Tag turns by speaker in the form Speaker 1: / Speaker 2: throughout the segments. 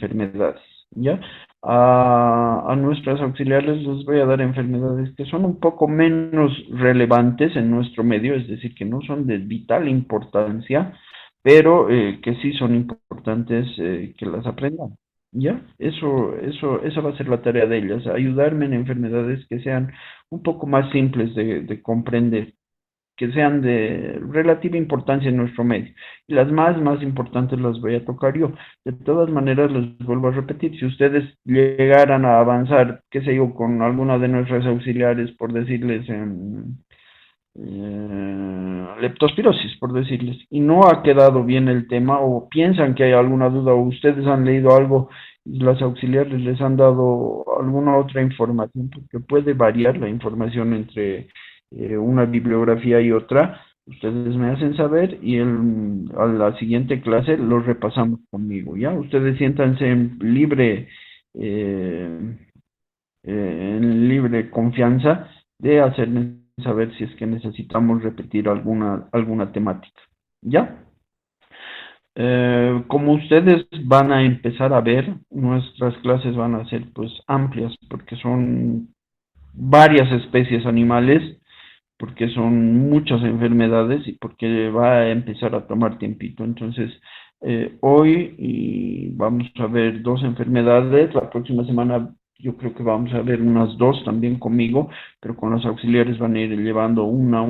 Speaker 1: enfermedades, ¿ya? A nuestras auxiliares les voy a dar enfermedades que son un poco menos relevantes en nuestro medio, es decir, que no son de vital importancia, pero que sí son importantes que las aprendan. ¿Ya? Esa va a ser la tarea de ellas, ayudarme en enfermedades que sean un poco más simples de comprender, que sean de relativa importancia en nuestro medio. Y las más importantes las voy a tocar yo. De todas maneras, les vuelvo a repetir, si ustedes llegaran a avanzar, qué sé yo, con alguna de nuestras auxiliares, por decirles, leptospirosis, por decirles, y no ha quedado bien el tema, o piensan que hay alguna duda, o ustedes han leído algo y las auxiliares les han dado alguna otra información, porque puede variar la información entre una bibliografía y otra, ustedes me hacen saber y a la siguiente clase lo repasamos conmigo, ¿ya? Ustedes siéntanse eh, en libre confianza de hacerme saber si es que necesitamos repetir alguna temática. ¿Ya? Como ustedes van a empezar a ver, nuestras clases van a ser pues amplias porque son varias especies animales, porque son muchas enfermedades y porque va a empezar a tomar tiempito. Entonces, hoy vamos a ver dos enfermedades, la próxima semana yo creo que vamos a ver unas dos también conmigo, pero con los auxiliares van a ir llevando una,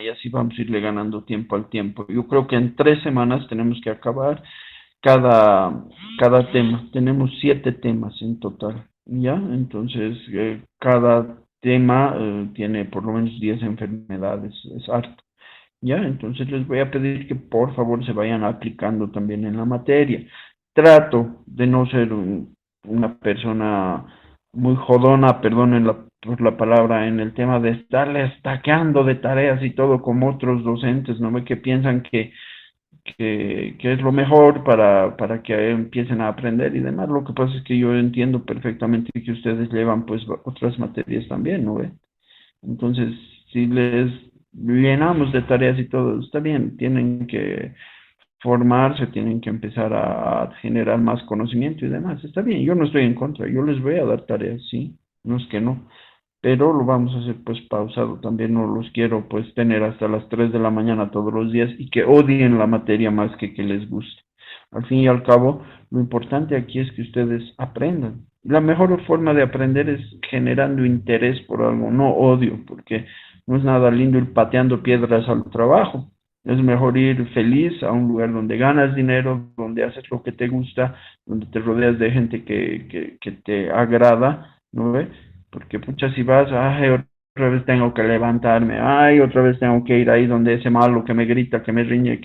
Speaker 1: y así vamos a irle ganando tiempo al tiempo. Yo creo que en 3 semanas tenemos que acabar cada, cada tema. Tenemos 7 temas en total, ¿ya? Entonces, cada tema tiene por lo menos 10 enfermedades, es harto, ¿ya? Entonces les voy a pedir que por favor se vayan aplicando también en la materia. Trato de no ser una persona muy jodona, perdonen por la palabra, en el tema de estarles taqueando de tareas y todo como otros docentes, ¿no ve? Que piensan que es lo mejor para que empiecen a aprender y demás. Lo que pasa es que yo entiendo perfectamente que ustedes llevan pues otras materias también, ¿no ve? Entonces, si les llenamos de tareas y todo, está bien, tienen que formarse, tienen que empezar a generar más conocimiento y demás, está bien, yo no estoy en contra, yo les voy a dar tareas, sí, no es que no, pero lo vamos a hacer pues pausado, también no los quiero pues tener hasta las 3 de la mañana todos los días y que odien la materia más que les guste. Al fin y al cabo, lo importante aquí es que ustedes aprendan. La mejor forma de aprender es generando interés por algo, no odio, porque no es nada lindo ir pateando piedras al trabajo. Es mejor ir feliz a un lugar donde ganas dinero, donde haces lo que te gusta, donde te rodeas de gente que te agrada, ¿no ve? Porque pucha, si vas, ay, otra vez tengo que levantarme, ay, otra vez tengo que ir ahí donde ese malo que me grita, que me riñe,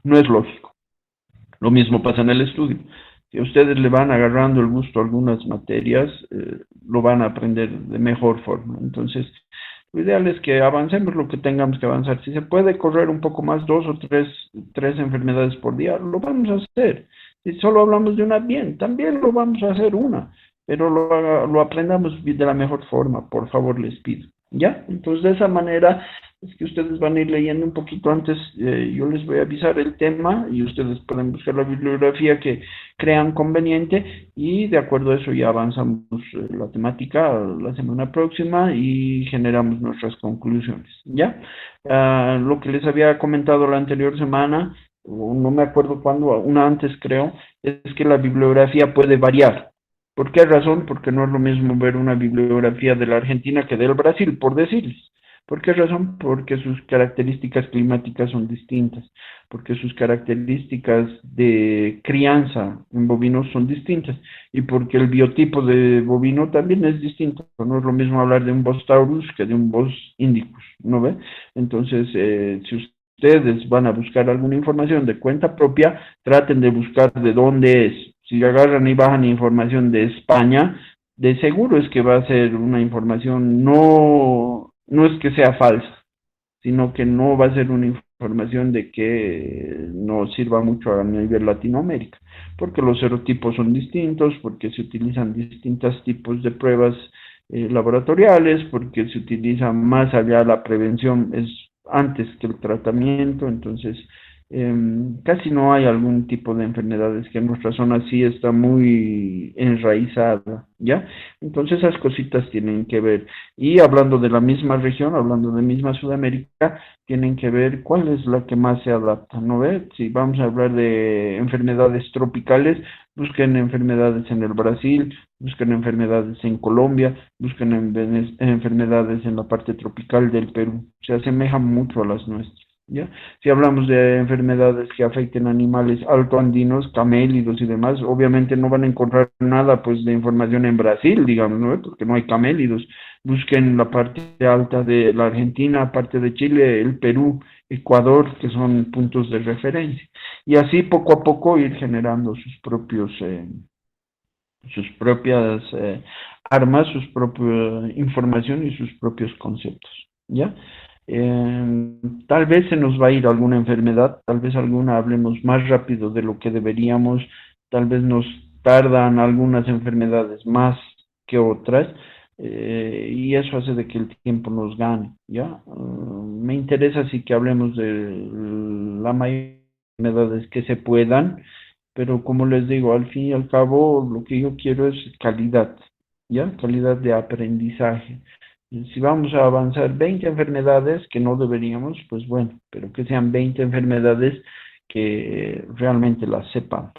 Speaker 1: no es lógico. Lo mismo pasa en el estudio. Si a ustedes le van agarrando el gusto a algunas materias, lo van a aprender de mejor forma. Entonces, lo ideal es que avancemos lo que tengamos que avanzar. Si se puede correr un poco más, dos o tres enfermedades por día, lo vamos a hacer. Si solo hablamos de una, bien, también lo vamos a hacer una, pero lo aprendamos de la mejor forma, por favor, les pido. ¿Ya? Entonces, de esa manera es que ustedes van a ir leyendo un poquito antes, yo les voy a avisar el tema y ustedes pueden buscar la bibliografía que crean conveniente y de acuerdo a eso ya avanzamos la temática la semana próxima y generamos nuestras conclusiones, ¿ya? Lo que les había comentado la anterior semana, o no me acuerdo cuándo, una antes creo, es que la bibliografía puede variar. ¿Por qué razón? Porque no es lo mismo ver una bibliografía de la Argentina que del Brasil, por decirles. ¿Por qué razón? Porque sus características climáticas son distintas, porque sus características de crianza en bovinos son distintas y porque el biotipo de bovino también es distinto. No es lo mismo hablar de un Bos taurus que de un Bos indicus, ¿no ve? Entonces, si ustedes van a buscar alguna información de cuenta propia, traten de buscar de dónde es. Si agarran y bajan información de España, de seguro es que va a ser una información no es que sea falsa, sino que no va a ser una información de que nos sirva mucho a nivel Latinoamérica, porque los serotipos son distintos, porque se utilizan distintos tipos de pruebas laboratoriales, porque se utiliza más allá la prevención, es antes que el tratamiento, entonces Casi no hay algún tipo de enfermedades que en nuestra zona sí está muy enraizada, ¿ya? Entonces esas cositas tienen que ver. Y hablando de la misma región, hablando de misma Sudamérica, tienen que ver cuál es la que más se adapta, ¿no ve? Si vamos a hablar de enfermedades tropicales, busquen enfermedades en el Brasil, busquen enfermedades en Colombia, busquen enfermedades en la parte tropical del Perú. Se asemejan mucho a las nuestras, ¿ya? Si hablamos de enfermedades que afecten animales altoandinos, camélidos y demás, obviamente no van a encontrar nada pues de información en Brasil, digamos, ¿no? Porque no hay camélidos. Busquen la parte alta de la Argentina, parte de Chile, el Perú, Ecuador, que son puntos de referencia. Y así poco a poco ir generando sus propias armas, sus propia información y sus propios conceptos, ¿ya? Tal vez se nos va a ir alguna enfermedad, tal vez alguna hablemos más rápido de lo que deberíamos, tal vez nos tardan algunas enfermedades más que otras, y eso hace de que el tiempo nos gane, ¿ya? Me interesa sí que hablemos de la mayoría de enfermedades que se puedan, pero como les digo, al fin y al cabo, lo que yo quiero es calidad, ¿ya? Calidad de aprendizaje. Y si vamos a avanzar 20 enfermedades, que no deberíamos, pues bueno, pero que sean 20 enfermedades que realmente las sepamos,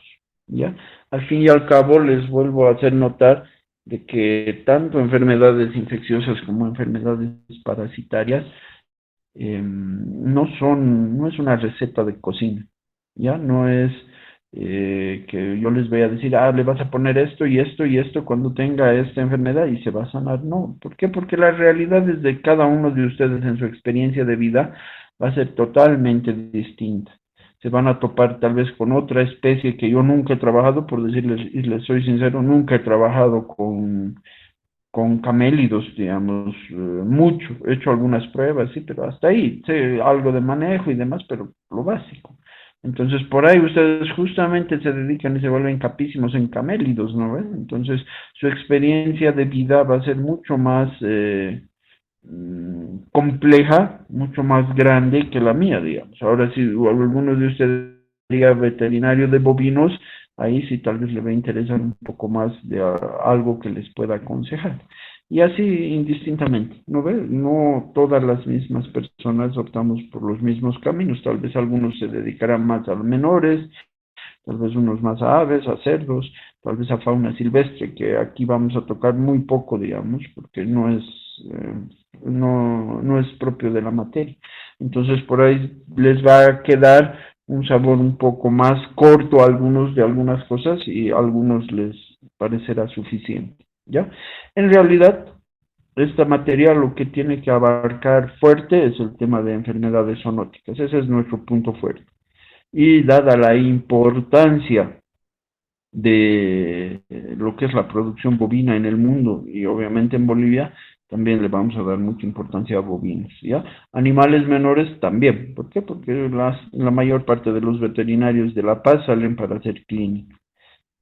Speaker 1: ¿ya? Al fin y al cabo, les vuelvo a hacer notar de que tanto enfermedades infecciosas como enfermedades parasitarias no es una receta de cocina, ¿ya? No es que yo les voy a decir, le vas a poner esto y esto y esto cuando tenga esta enfermedad y se va a sanar. No, ¿por qué? Porque las realidades de cada uno de ustedes en su experiencia de vida va a ser totalmente distinta. Se van a topar tal vez con otra especie que yo nunca he trabajado, por decirles, y les soy sincero, nunca he trabajado con camélidos, digamos, mucho. He hecho algunas pruebas, sí, pero hasta ahí, sé algo de manejo y demás, pero lo básico. Entonces, por ahí ustedes justamente se dedican y se vuelven capísimos en camélidos, ¿no ven? Entonces, su experiencia de vida va a ser mucho más compleja, mucho más grande que la mía, digamos. Ahora, si alguno de ustedes diga veterinario de bovinos, ahí sí tal vez le va a interesar un poco más de algo que les pueda aconsejar. Y así indistintamente, ¿no ve? No todas las mismas personas optamos por los mismos caminos, tal vez algunos se dedicarán más a menores, tal vez unos más a aves, a cerdos, tal vez a fauna silvestre, que aquí vamos a tocar muy poco, digamos, porque no es propio de la materia. Entonces por ahí les va a quedar un sabor un poco más corto a algunos de algunas cosas y a algunos les parecerá suficiente, ¿ya? En realidad, esta materia lo que tiene que abarcar fuerte es el tema de enfermedades zoonóticas. Ese es nuestro punto fuerte. Y dada la importancia de lo que es la producción bovina en el mundo y obviamente en Bolivia, también le vamos a dar mucha importancia a bovinos, ¿ya? Animales menores también. ¿Por qué? Porque la mayor parte de los veterinarios de La Paz salen para hacer clínica.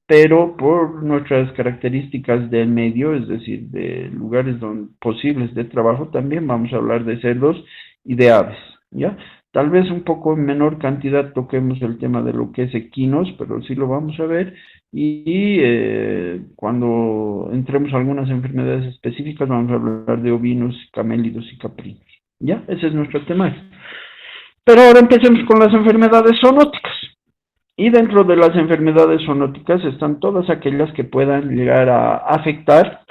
Speaker 1: Pero por nuestras características del medio, es decir, de lugares posibles de trabajo, también vamos a hablar de cerdos y de aves, ¿ya? Tal vez un poco en menor cantidad toquemos el tema de lo que es equinos, pero sí lo vamos a ver. Y cuando entremos a algunas enfermedades específicas, vamos a hablar de ovinos, camélidos y caprinos, ¿ya? Ese es nuestro tema. Pero ahora empecemos con las enfermedades zoonóticas. Y dentro de las enfermedades zoonóticas están todas aquellas que puedan llegar a afectar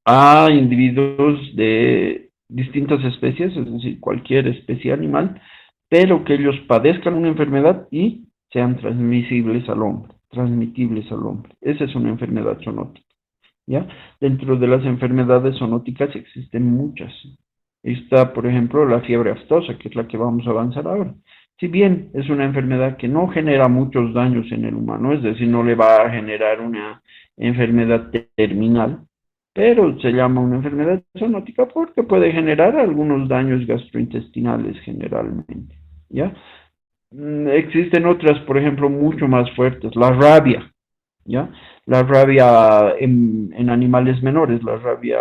Speaker 1: a individuos de distintas especies, es decir, cualquier especie animal, pero que ellos padezcan una enfermedad y sean transmitibles al hombre. Esa es una enfermedad zoonótica, ¿ya? Dentro de las enfermedades zoonóticas existen muchas. Está, por ejemplo, la fiebre aftosa, que es la que vamos a avanzar ahora. Si bien es una enfermedad que no genera muchos daños en el humano, es decir, no le va a generar una enfermedad terminal, pero se llama una enfermedad zoonótica porque puede generar algunos daños gastrointestinales generalmente, ¿ya? Existen otras, por ejemplo, mucho más fuertes, la rabia, ¿ya? La rabia en animales menores, la rabia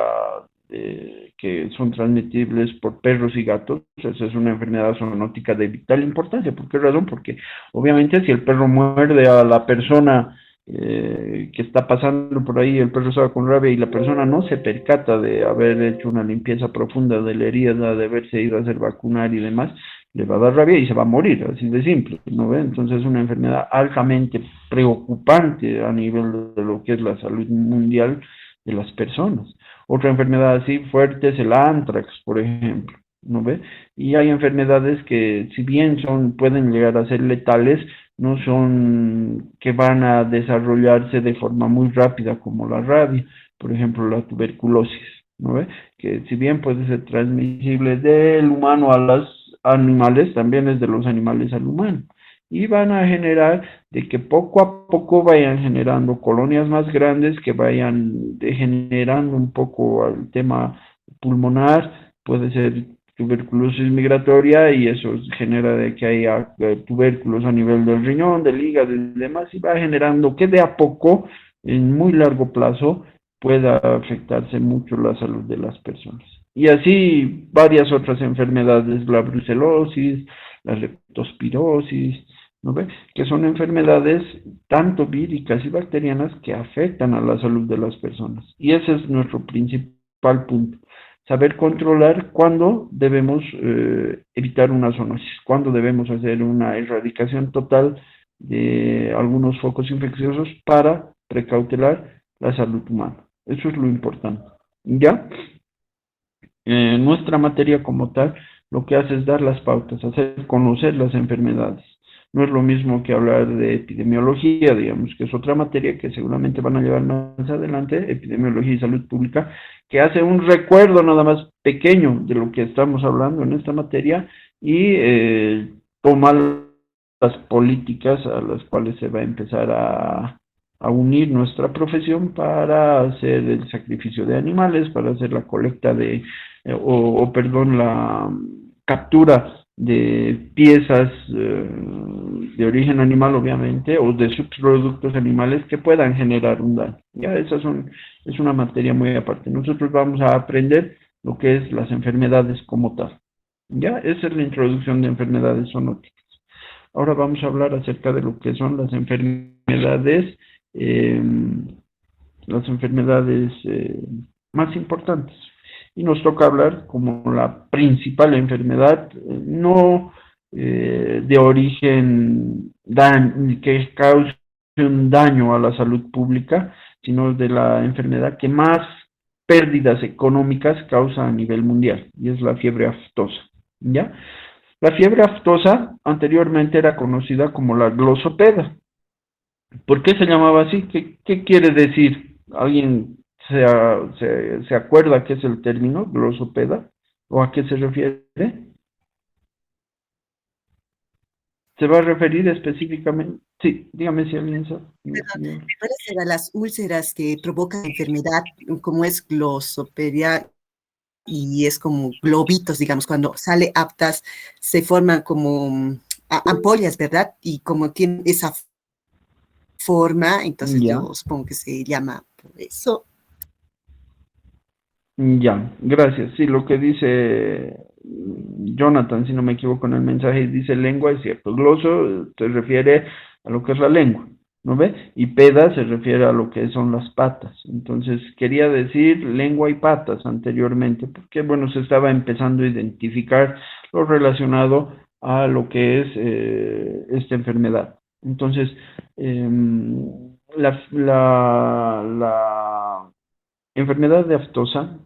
Speaker 1: que son transmitibles por perros y gatos. Esa es una enfermedad zoonótica de vital importancia. ¿Por qué razón? Porque obviamente si el perro muerde a la persona que está pasando por ahí, el perro estaba con rabia y la persona no se percata de haber hecho una limpieza profunda de la herida, de haberse ido a hacer vacunar y demás, le va a dar rabia y se va a morir, así de simple, ¿no ve? Entonces es una enfermedad altamente preocupante a nivel de lo que es la salud mundial de las personas. Otra enfermedad así fuerte es el antrax, por ejemplo, ¿no ve? Y hay enfermedades que, si bien pueden llegar a ser letales, no son que van a desarrollarse de forma muy rápida como la rabia, por ejemplo, la tuberculosis, ¿no ve? Que si bien puede ser transmisible del humano a los animales, también es de los animales al humano. Y van a generar de que poco a poco vayan generando colonias más grandes que vayan degenerando un poco al tema pulmonar, puede ser tuberculosis migratoria y eso genera de que haya tubérculos a nivel del riñón, del hígado y demás y va generando que de a poco, en muy largo plazo, pueda afectarse mucho la salud de las personas. Y así varias otras enfermedades, la brucelosis, la leptospirosis, ¿no ve? Que son enfermedades tanto víricas y bacterianas que afectan a la salud de las personas. Y ese es nuestro principal punto. Saber controlar cuándo debemos evitar una zoonosis, cuándo debemos hacer una erradicación total de algunos focos infecciosos para precautelar la salud humana. Eso es lo importante. ¿Ya? Nuestra materia como tal lo que hace es dar las pautas, hacer conocer las enfermedades. No es lo mismo que hablar de epidemiología, digamos, que es otra materia que seguramente van a llevar más adelante, epidemiología y salud pública, que hace un recuerdo nada más pequeño de lo que estamos hablando en esta materia y toma las políticas a las cuales se va a empezar a unir nuestra profesión para hacer el sacrificio de animales, para hacer la colecta de perdón, la captura de piezas de origen animal, obviamente, o de subproductos animales que puedan generar un daño. Ya, es una materia muy aparte. Nosotros vamos a aprender lo que es las enfermedades como tal. Ya, esa es la introducción de enfermedades zoonóticas. Ahora vamos a hablar acerca de lo que son eh, las enfermedades más importantes. Y nos toca hablar como la principal enfermedad, no de origen que cause un daño a la salud pública, sino de la enfermedad que más pérdidas económicas causa a nivel mundial, y es la fiebre aftosa. ¿Ya? La fiebre aftosa anteriormente era conocida como la glosopeda. ¿Por qué se llamaba así? ¿Qué quiere decir? ¿Alguien se acuerda qué es el término glosopeda? ¿O a qué se refiere? ¿Se va a referir específicamente? Sí, dígame si alguien sabe.
Speaker 2: Me parece a las úlceras que provocan enfermedad, como es glosopedia y es como globitos, digamos, cuando sale aptas, se forman como ampollas, ¿verdad? Y como tiene esa forma, entonces
Speaker 1: Ya,
Speaker 2: yo supongo que se llama por eso.
Speaker 1: ya, gracias. Sí, lo que dice Jonathan, si no me equivoco en el mensaje, dice lengua, es cierto. Gloso se refiere a lo que es la lengua, ¿no ve? Y peda se refiere a lo que son las patas. Entonces, quería decir lengua y patas anteriormente, porque, bueno, se estaba empezando a identificar lo relacionado a lo que es esta enfermedad. Entonces, eh, la enfermedad de aftosa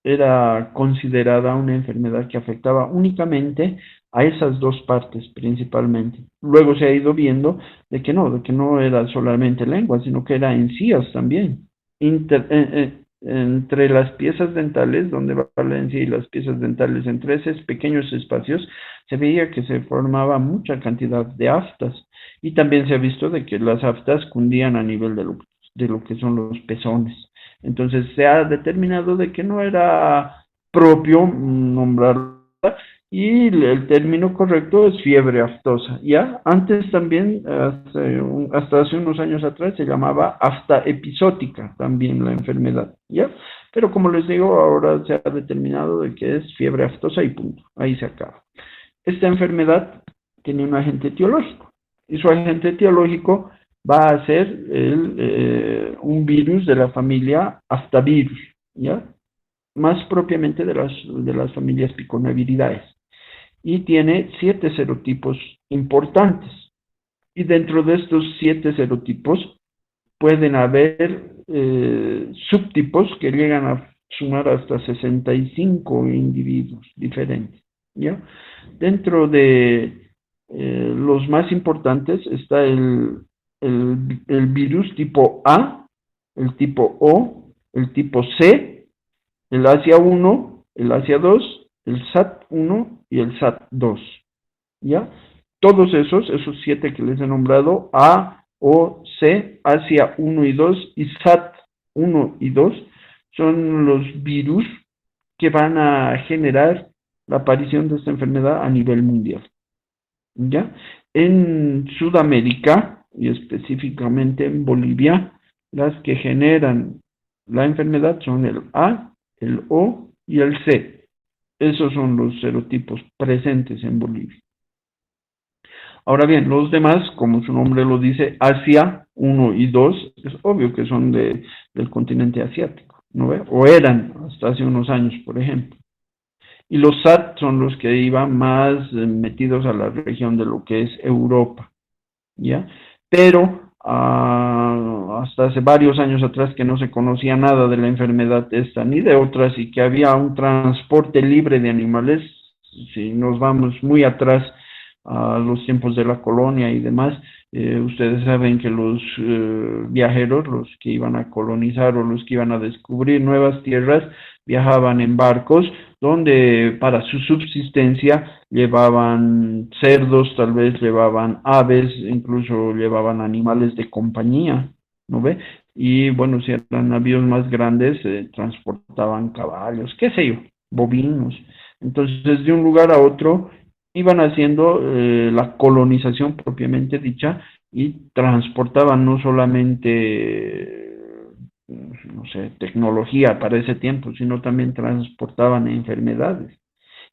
Speaker 1: era considerada una enfermedad que afectaba únicamente a esas dos partes principalmente. Luego se ha ido viendo de que no era solamente lengua, sino que era encías también. Entre las piezas dentales, donde va la encía y las piezas dentales, entre esos pequeños espacios, se veía que se formaba mucha cantidad de aftas. Y también se ha visto de que las aftas cundían a nivel de lo que son los pezones. Entonces se ha determinado de que no era propio nombrarla y el término correcto es fiebre aftosa. Ya antes también, hasta hace unos años atrás, se llamaba afta episótica también la enfermedad. ¿Ya? Pero como les digo, ahora se ha determinado de que es fiebre aftosa y punto, ahí se acaba. Esta enfermedad tiene un agente etiológico, y su agente etiológico va a ser un virus de la familia Aftavirus, ¿ya? Más propiamente de las familias Piconaviridae, y tiene 7 serotipos importantes. Y dentro de estos 7 serotipos pueden haber subtipos que llegan a sumar hasta 65 individuos diferentes, ¿ya? Dentro de los más importantes está el virus tipo A, el tipo O, el tipo C, el Asia 1, el Asia 2, el SAT 1 y el SAT 2, ¿ya? Todos esos 7 que les he nombrado, A, O, C, Asia 1 y 2 y SAT 1 y 2, son los virus que van a generar la aparición de esta enfermedad a nivel mundial, ¿ya? En Sudamérica, y específicamente en Bolivia, las que generan la enfermedad son el A, el O y el C. Esos son los serotipos presentes en Bolivia. Ahora bien, los demás, como su nombre lo dice, Asia 1 y 2, es obvio que son del continente asiático, ¿no ve? O eran hasta hace unos años, por ejemplo. Y los SAT son los que iban más metidos a la región de lo que es Europa, ¿ya? Pero hasta hace varios años atrás que no se conocía nada de la enfermedad esta ni de otras y que había un transporte libre de animales, si nos vamos muy atrás a los tiempos de la colonia y demás, ustedes saben que los viajeros, los que iban a colonizar o los que iban a descubrir nuevas tierras, viajaban en barcos donde para su subsistencia llevaban cerdos, tal vez llevaban aves, incluso llevaban animales de compañía, ¿no ve? Y bueno, si eran navíos más grandes, transportaban caballos, qué sé yo, bovinos. Entonces, de un lugar a otro, iban haciendo la colonización propiamente dicha y transportaban no solamente, no sé, tecnología para ese tiempo, sino también transportaban enfermedades.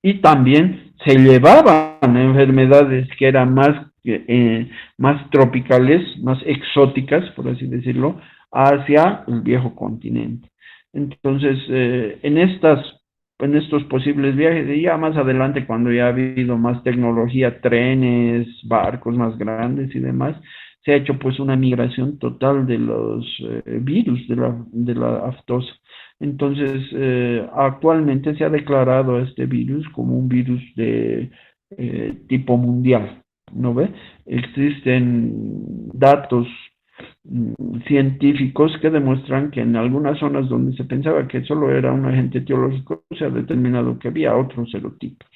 Speaker 1: Y también se llevaban enfermedades que eran más tropicales, más exóticas, por así decirlo, hacia el viejo continente. Entonces, en estos posibles viajes, y ya más adelante, cuando ya ha habido más tecnología, trenes, barcos más grandes y demás, se ha hecho pues una migración total de los virus de la aftosa. Entonces, actualmente se ha declarado a este virus como un virus de tipo mundial, ¿no ve? Existen datos científicos que demuestran que en algunas zonas donde se pensaba que solo era un agente etiológico, se ha determinado que había otros serotipos,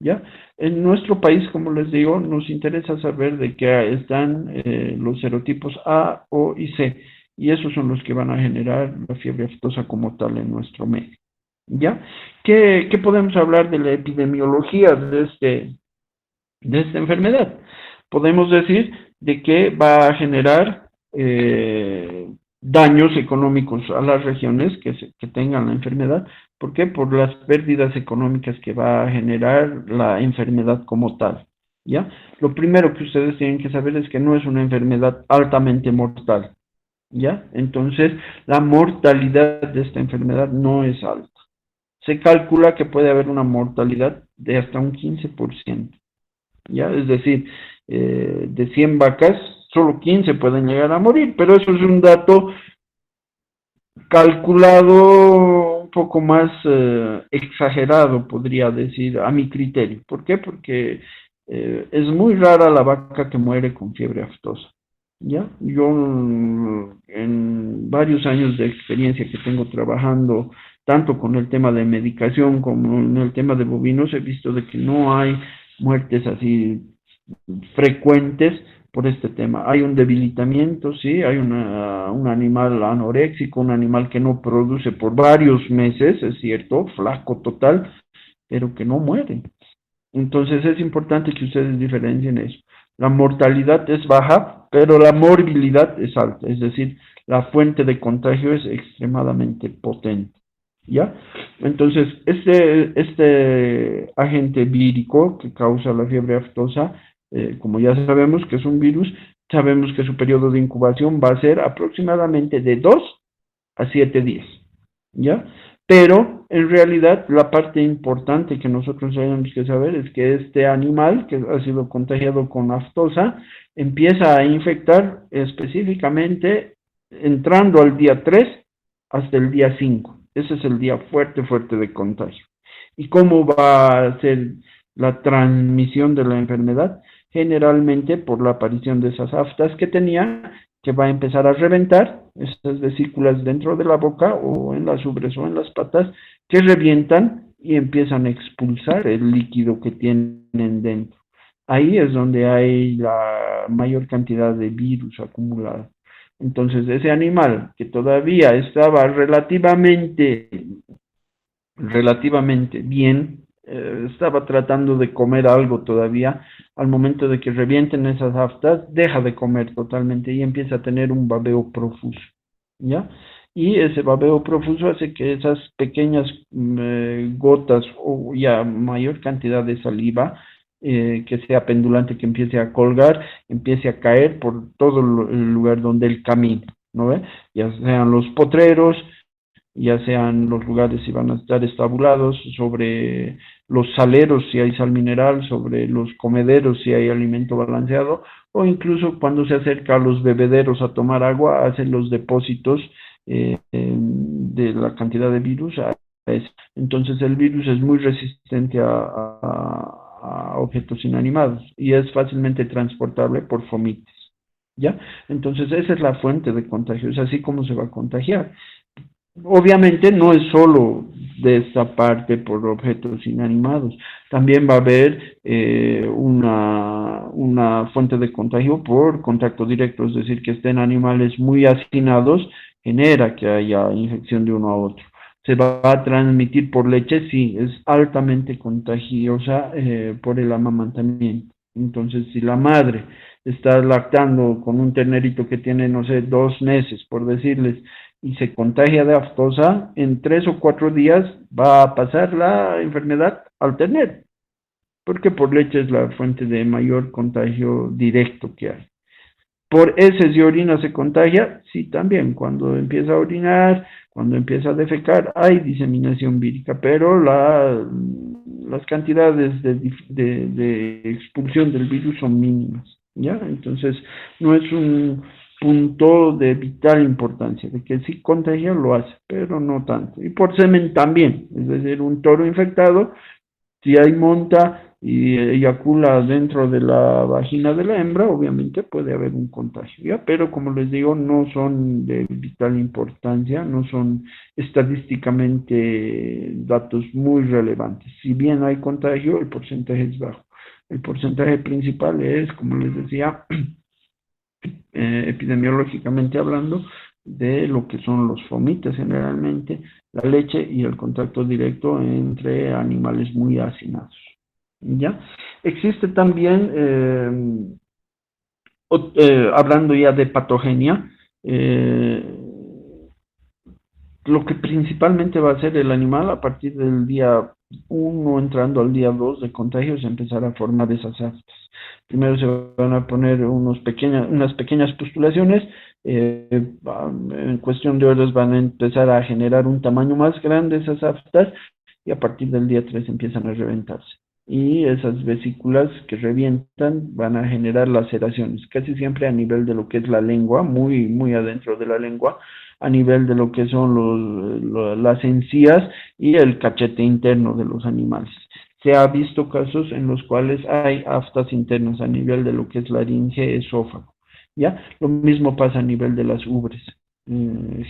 Speaker 1: ¿ya? En nuestro país, como les digo, nos interesa saber de qué están los serotipos A, O y C, y esos son los que van a generar la fiebre aftosa como tal en nuestro medio, ¿ya? ¿Qué podemos hablar de la epidemiología de esta enfermedad? Podemos decir de que va a generar daños económicos a las regiones que tengan la enfermedad. ¿Por qué? Por las pérdidas económicas que va a generar la enfermedad como tal, ¿ya? Lo primero que ustedes tienen que saber es que no es una enfermedad altamente mortal, ¿ya? Entonces, la mortalidad de esta enfermedad no es alta. Se calcula que puede haber una mortalidad de hasta un 15%, ¿ya? Es decir, de 100 vacas, solo 15 pueden llegar a morir, pero eso es un dato calculado un poco más exagerado, podría decir, a mi criterio. ¿Por qué? Porque es muy rara la vaca que muere con fiebre aftosa, ¿ya? Yo en varios años de experiencia que tengo trabajando tanto con el tema de medicación como en el tema de bovinos, he visto de que no hay muertes así frecuentes por este tema. Hay un debilitamiento, sí, hay un animal anoréxico, un animal que no produce por varios meses, es cierto, flaco total, pero que no muere. Entonces es importante que ustedes diferencien eso. La mortalidad es baja, pero la morbilidad es alta, es decir, la fuente de contagio es extremadamente potente. ¿ya? Entonces, este agente vírico que causa la fiebre aftosa, como ya sabemos que es un virus, sabemos que su periodo de incubación va a ser aproximadamente de 2 a 7 días, ¿ya? Pero en realidad la parte importante que nosotros tenemos que saber es que este animal que ha sido contagiado con aftosa empieza a infectar específicamente entrando al día 3 hasta el día 5. Ese es el día fuerte, fuerte de contagio. ¿Y cómo va a ser la transmisión de la enfermedad? Generalmente por la aparición de esas aftas que tenía, que va a empezar a reventar esas vesículas dentro de la boca o en las ubres o en las patas, que revientan y empiezan a expulsar el líquido que tienen dentro. Ahí es donde hay la mayor cantidad de virus acumulado. Entonces, ese animal que todavía estaba relativamente bien, estaba tratando de comer algo todavía, al momento de que revienten esas aftas, deja de comer totalmente y empieza a tener un babeo profuso, ¿ya? Y ese babeo profuso hace que esas pequeñas gotas o ya mayor cantidad de saliva, que sea pendulante, que empiece a colgar, empiece a caer por todo el lugar donde él camina, ¿no ve? Ya sean los potreros, ya sean los lugares si van a estar estabulados, sobre los saleros si hay sal mineral, sobre los comederos si hay alimento balanceado, o incluso cuando se acerca a los bebederos a tomar agua, hacen los depósitos de la cantidad de virus. Entonces el virus es muy resistente a objetos inanimados y es fácilmente transportable por fomites, ¿ya? Entonces esa es la fuente de contagio, es así como se va a contagiar. Obviamente no es solo de esta parte por objetos inanimados, también va a haber una fuente de contagio por contacto directo, es decir, que estén animales muy hacinados, genera que haya infección de uno a otro. Se va a transmitir por leche, sí, es altamente contagiosa por el amamantamiento. Entonces, si la madre está lactando con un ternerito que tiene, no sé, 2 meses, por decirles, y se contagia de aftosa, en 3 o 4 días va a pasar la enfermedad al tener, porque por leche es la fuente de mayor contagio directo que hay. Por heces y orina se contagia, sí, también. Cuando empieza a orinar, cuando empieza a defecar, hay diseminación vírica, pero las cantidades de expulsión del virus son mínimas, ¿ya? Entonces, no es un punto de vital importancia, de que sí contagia, lo hace, pero no tanto. Y por semen también, es decir, un toro infectado si hay monta y eyacula dentro de la vagina de la hembra, obviamente puede haber un contagio, ¿ya? Pero como les digo, no son de vital importancia, no son estadísticamente datos muy relevantes. Si bien hay contagio, el porcentaje es bajo. El porcentaje principal es, como les decía, epidemiológicamente hablando, de lo que son los fomites generalmente, la leche y el contacto directo entre animales muy hacinados. ¿Ya? Existe también, hablando ya de patogenia, lo que principalmente va a hacer el animal a partir del día 1 entrando al día 2 de contagio es empezar a formar esas aftas. Primero se van a poner unas pequeñas pustulaciones, en cuestión de horas van a empezar a generar un tamaño más grande esas aftas y a partir del día 3 empiezan a reventarse. Y esas vesículas que revientan van a generar laceraciones, casi siempre a nivel de lo que es la lengua, muy, muy adentro de la lengua, a nivel de lo que son las encías y el cachete interno de los animales. Se ha visto casos en los cuales hay aftas internas a nivel de lo que es laringe, esófago. ¿Ya? Lo mismo pasa a nivel de las ubres.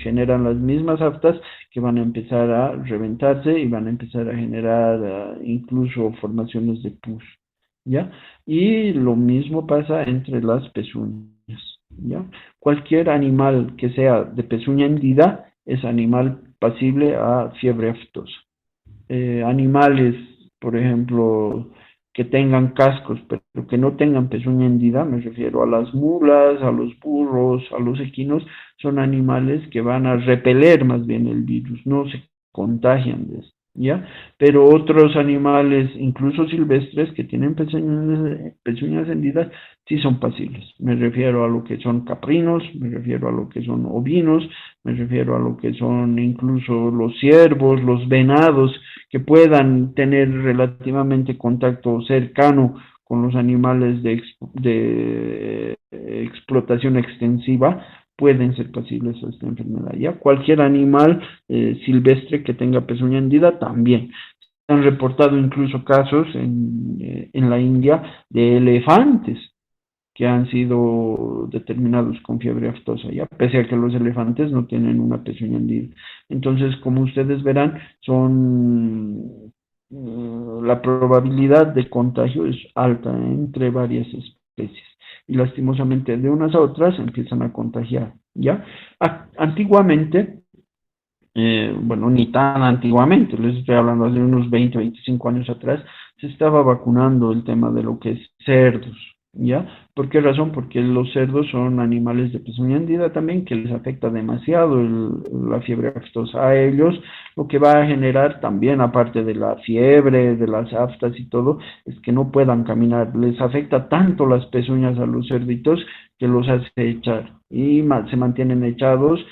Speaker 1: Generan las mismas aftas que van a empezar a reventarse y van a empezar a generar incluso formaciones de pus. ¿Ya? Y lo mismo pasa entre las pezuñas. ¿Ya? Cualquier animal que sea de pezuña hendida es animal pasible a fiebre aftosa. Animales, por ejemplo, que tengan cascos, pero que no tengan pezuña hendida, me refiero a las mulas, a los burros, a los equinos, son animales que van a repeler más bien el virus, no se contagian de esto, ¿ya? Pero otros animales, incluso silvestres, que tienen pezuñas hendidas, sí son pasibles. Me refiero a lo que son caprinos, me refiero a lo que son ovinos, me refiero a lo que son incluso los ciervos, los venados, que puedan tener relativamente contacto cercano con los animales de explotación extensiva, pueden ser pasibles a esta enfermedad. Ya cualquier animal silvestre que tenga pezuña hendida también. Se han reportado incluso casos en la India de elefantes que han sido determinados con fiebre aftosa, ya pese a que los elefantes no tienen una pezuña hendida. Entonces, como ustedes verán, la probabilidad de contagio es alta entre varias especies y lastimosamente de unas a otras empiezan a contagiar, ¿ya? Antiguamente, bueno, ni tan antiguamente, les estoy hablando de unos 20, 25 años atrás, se estaba vacunando el tema de lo que es cerdos, ¿ya? ¿Por qué razón? Porque los cerdos son animales de pezuña hendida también, que les afecta demasiado la fiebre aftosa a ellos, lo que va a generar también, aparte de la fiebre, de las aftas y todo, es que no puedan caminar, les afecta tanto las pezuñas a los cerditos que los hace echar y se mantienen echados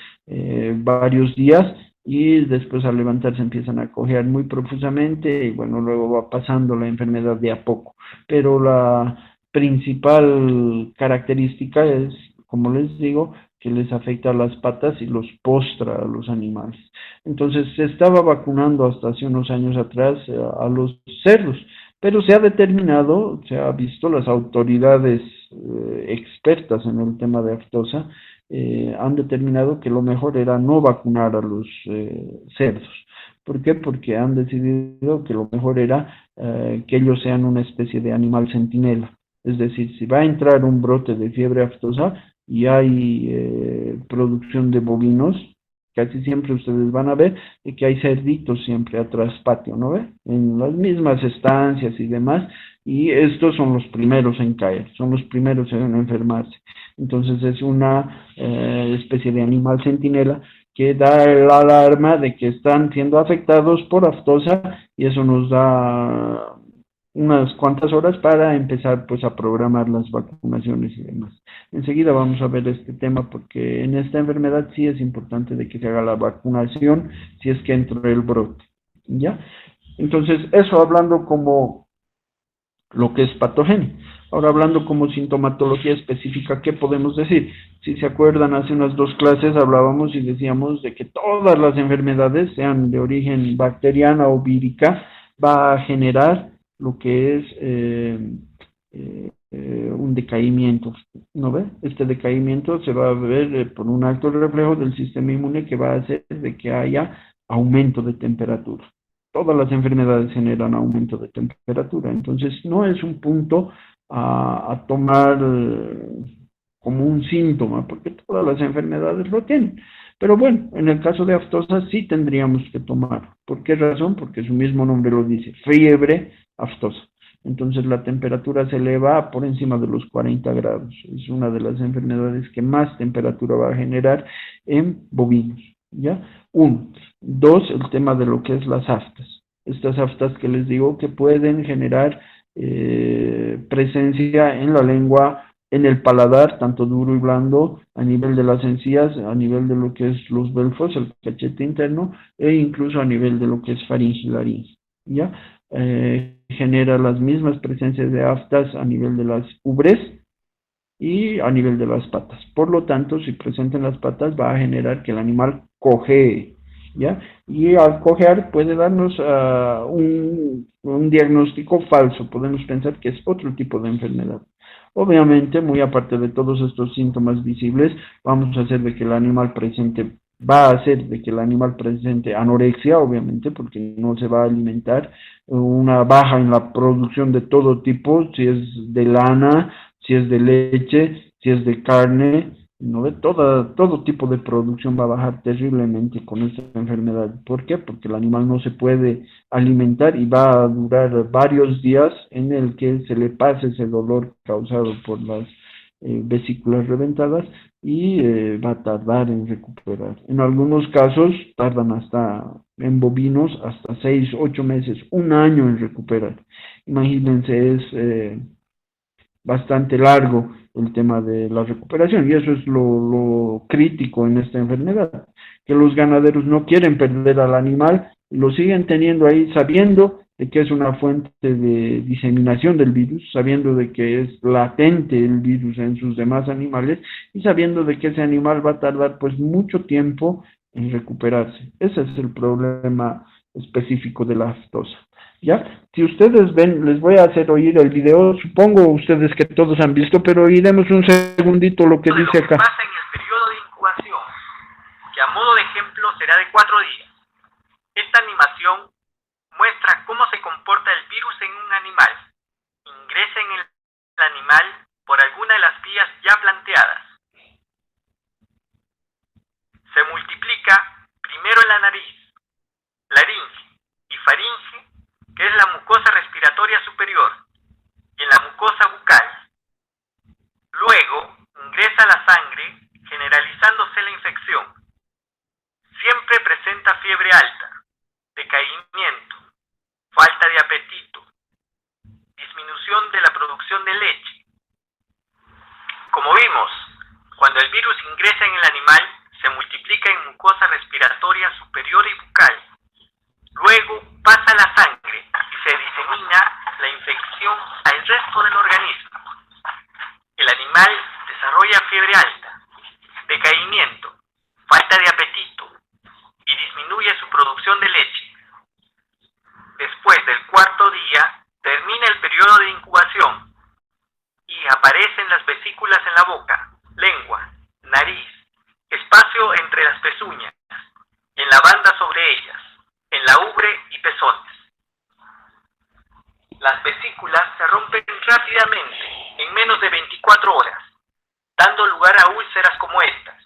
Speaker 1: varios días y después al levantarse empiezan a cojear muy profusamente y bueno, luego va pasando la enfermedad de a poco. Pero la principal característica es, como les digo, que les afecta a las patas y los postra a los animales. Entonces se estaba vacunando hasta hace unos años atrás a los cerdos, pero se ha determinado, se ha visto, las autoridades expertas en el tema de aftosa han determinado que lo mejor era no vacunar a los cerdos. ¿Por qué? Porque han decidido que lo mejor era que ellos sean una especie de animal centinela. Es decir, si va a entrar un brote de fiebre aftosa y hay producción de bovinos, casi siempre ustedes van a ver que hay cerditos siempre atrás patio, ¿no ve? En las mismas estancias y demás, y estos son los primeros en caer, son los primeros en enfermarse. Entonces es una especie de animal centinela que da la alarma de que están siendo afectados por aftosa y eso nos da unas cuantas horas para empezar pues a programar las vacunaciones y demás. Enseguida vamos a ver este tema porque en esta enfermedad sí es importante de que se haga la vacunación si es que entra el brote, ¿ya? Entonces, eso hablando como lo que es patogenia. Ahora hablando como sintomatología específica, ¿qué podemos decir? Si se acuerdan, hace unas 2 clases hablábamos y decíamos de que todas las enfermedades, sean de origen bacteriana o vírica, va a generar lo que es un decaimiento, ¿no ve? Este decaimiento se va a ver por un alto reflejo del sistema inmune que va a hacer de que haya aumento de temperatura. Todas las enfermedades generan aumento de temperatura, entonces no es un punto a tomar como un síntoma, porque todas las enfermedades lo tienen. Pero bueno, en el caso de aftosa sí tendríamos que tomar. ¿Por qué razón? Porque su mismo nombre lo dice, fiebre aftosa. Entonces la temperatura se eleva por encima de los 40 grados. Es una de las enfermedades que más temperatura va a generar en bovinos, ¿ya? Uno. Dos, el tema de lo que es las aftas. Estas aftas que les digo que pueden generar presencia en la lengua, en el paladar, tanto duro y blando, a nivel de las encías, a nivel de lo que es los belfos, el cachete interno, e incluso a nivel de lo que es faringe y laringe, ¿ya? Genera las mismas presencias de aftas a nivel de las ubres y a nivel de las patas. Por lo tanto, si presenta en las patas, va a generar que el animal cojee, ¿ya? Y al cojear puede darnos un diagnóstico falso. Podemos pensar que es otro tipo de enfermedad. Obviamente, muy aparte de todos estos síntomas visibles, vamos a hacer de que el animal presente, va a hacer de que el animal presente anorexia, obviamente, porque no se va a alimentar, una baja en la producción de todo tipo, si es de lana, si es de leche, si es de carne, ¿no ve? Todo tipo de producción va a bajar terriblemente con esta enfermedad. ¿Por qué? Porque el animal no se puede alimentar y va a durar varios días en el que se le pase ese dolor causado por las vesículas reventadas y va a tardar en recuperar. En algunos casos tardan hasta, en bovinos, hasta 6, 8 meses, un año en recuperar. Imagínense, es bastante largo el tema de la recuperación y eso es lo crítico en esta enfermedad, que los ganaderos no quieren perder al animal, lo siguen teniendo ahí sabiendo de que es una fuente de diseminación del virus, sabiendo de que es latente el virus en sus demás animales y sabiendo de que ese animal va a tardar pues mucho tiempo en recuperarse. Ese es el problema específico de la aftosa. ¿Ya? Si ustedes ven, les voy a hacer oír el video, supongo ustedes que todos han visto, pero oiremos un segundito lo que dice acá.
Speaker 3: Pasa en el periodo de incubación, que a modo de ejemplo será de 4 días. Esta animación muestra cómo se comporta el virus en un animal. Ingresa en el animal por alguna de las vías ya planteadas. Se multiplica primero en la nariz, laringe y faringe, que es la mucosa respiratoria superior, y en la mucosa bucal. Luego ingresa a la sangre, generalizándose la infección. Siempre presenta fiebre alta, decaimiento, falta de apetito, disminución de la producción de leche. Como vimos, cuando el virus ingresa en el animal, se multiplica en mucosa respiratoria superior y bucal. Luego pasa a la sangre y se disemina la infección al resto del organismo. El animal desarrolla fiebre alta, decaimiento, falta de apetito y disminuye su producción de leche. Después del 4.º día, termina el periodo de incubación y aparecen las vesículas en la boca, lengua, nariz, espacio entre las pezuñas, en la banda sobre ellas, en la ubre y pezones. Las vesículas se rompen rápidamente, en menos de 24 horas, dando lugar a úlceras como estas,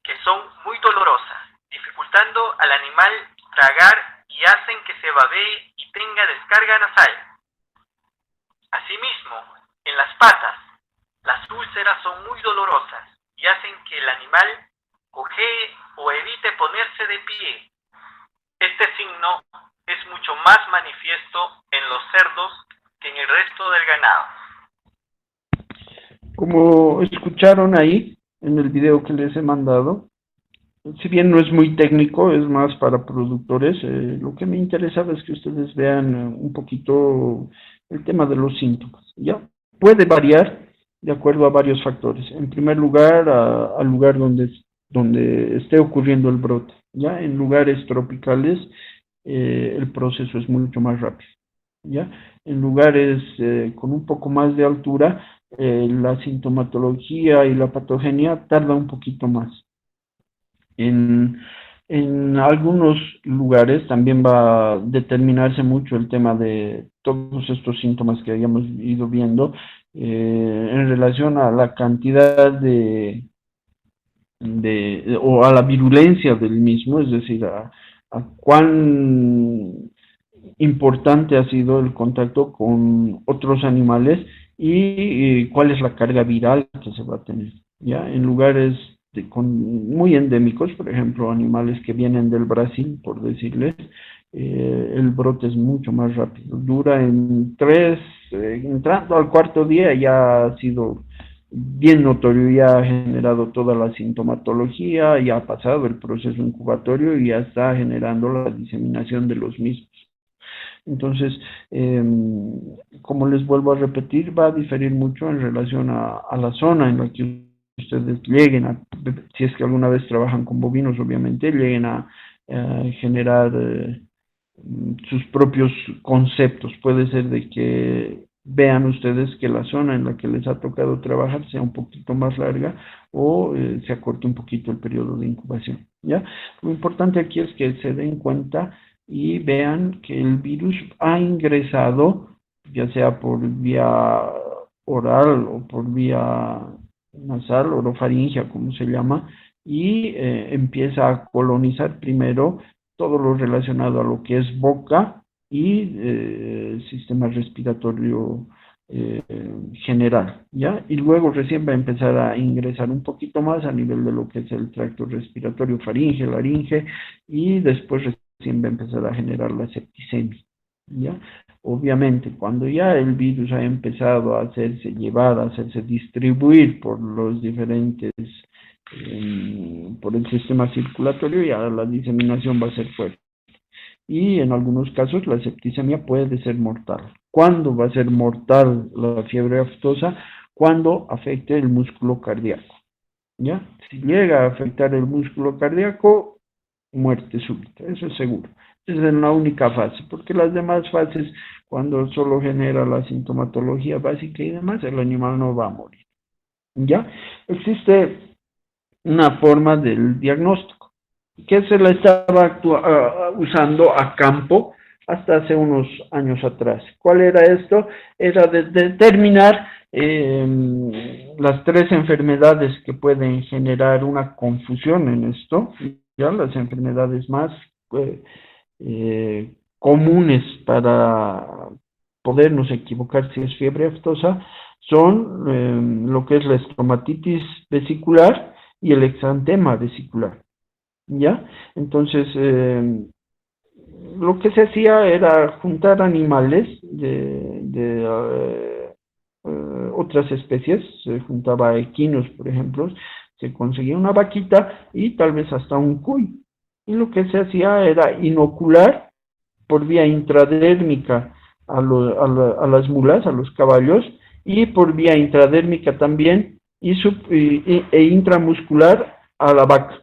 Speaker 3: que son muy dolorosas, dificultando al animal tragar y hacen que se babee y tenga descarga nasal. Asimismo, en las patas, las úlceras son muy dolorosas y hacen que el animal cojee o evite ponerse de pie. Este signo es mucho más manifiesto en los cerdos que en el resto del ganado.
Speaker 1: Como escucharon ahí en el video que les he mandado, si bien no es muy técnico, es más para productores, lo que me interesaba es que ustedes vean un poquito el tema de los síntomas. Ya puede variar de acuerdo a varios factores. En primer lugar, al lugar donde esté ocurriendo el brote. Ya en lugares tropicales el proceso es mucho más rápido. ¿Ya? En lugares con un poco más de altura, la sintomatología y la patogenia tarda un poquito más. En algunos lugares también va a determinarse mucho el tema de todos estos síntomas que habíamos ido viendo en relación a la cantidad o a la virulencia del mismo, es decir, a cuán importante ha sido el contacto con otros animales y cuál es la carga viral que se va a tener. ¿Ya? En lugares muy endémicos, por ejemplo, animales que vienen del Brasil, por decirles, el brote es mucho más rápido. Dura entrando al 4.º día ya ha sido bien notorio, ya ha generado toda la sintomatología, ya ha pasado el proceso incubatorio y ya está generando la diseminación de los mismos. Entonces, como les vuelvo a repetir, va a diferir mucho en relación a la zona en la que ustedes lleguen a, si es que alguna vez trabajan con bovinos, obviamente, lleguen a generar sus propios conceptos. Puede ser de que vean ustedes que la zona en la que les ha tocado trabajar sea un poquito más larga o se acorte un poquito el periodo de incubación, ¿ya? Lo importante aquí es que se den cuenta y vean que el virus ha ingresado, ya sea por vía oral o por vía nasal, orofaringea, como se llama, y empieza a colonizar primero todo lo relacionado a lo que es boca y sistema respiratorio eh, general, ¿ya? Y luego recién va a empezar a ingresar un poquito más a nivel de lo que es el tracto respiratorio, faringe, laringe, y después recién va a empezar a generar la septicemia, ¿ya? Obviamente, cuando ya el virus ha empezado a hacerse llevar, a hacerse distribuir por los diferentes, por el sistema circulatorio, ya la diseminación va a ser fuerte. Y en algunos casos la septicemia puede ser mortal. ¿Cuándo va a ser mortal la fiebre aftosa? Cuando afecte el músculo cardíaco, ¿ya? Si llega a afectar el músculo cardíaco, muerte súbita, eso es seguro. Esa es la única fase, porque las demás fases, cuando solo genera la sintomatología básica y demás, el animal no va a morir, ¿ya? Existe una forma del diagnóstico que se la estaba usando a campo hasta hace unos años atrás. ¿Cuál era esto? Era de determinar las tres enfermedades que pueden generar una confusión en esto, ya las enfermedades más comunes para podernos equivocar si es fiebre aftosa son lo que es la estomatitis vesicular y el exantema vesicular, ¿ya? Entonces, lo que se hacía era juntar animales de otras especies, se juntaba equinos, por ejemplo, se conseguía una vaquita y tal vez hasta un cuy. Y lo que se hacía era inocular por vía intradérmica a las mulas, a los caballos, y por vía intradérmica también e intramuscular a la vaca.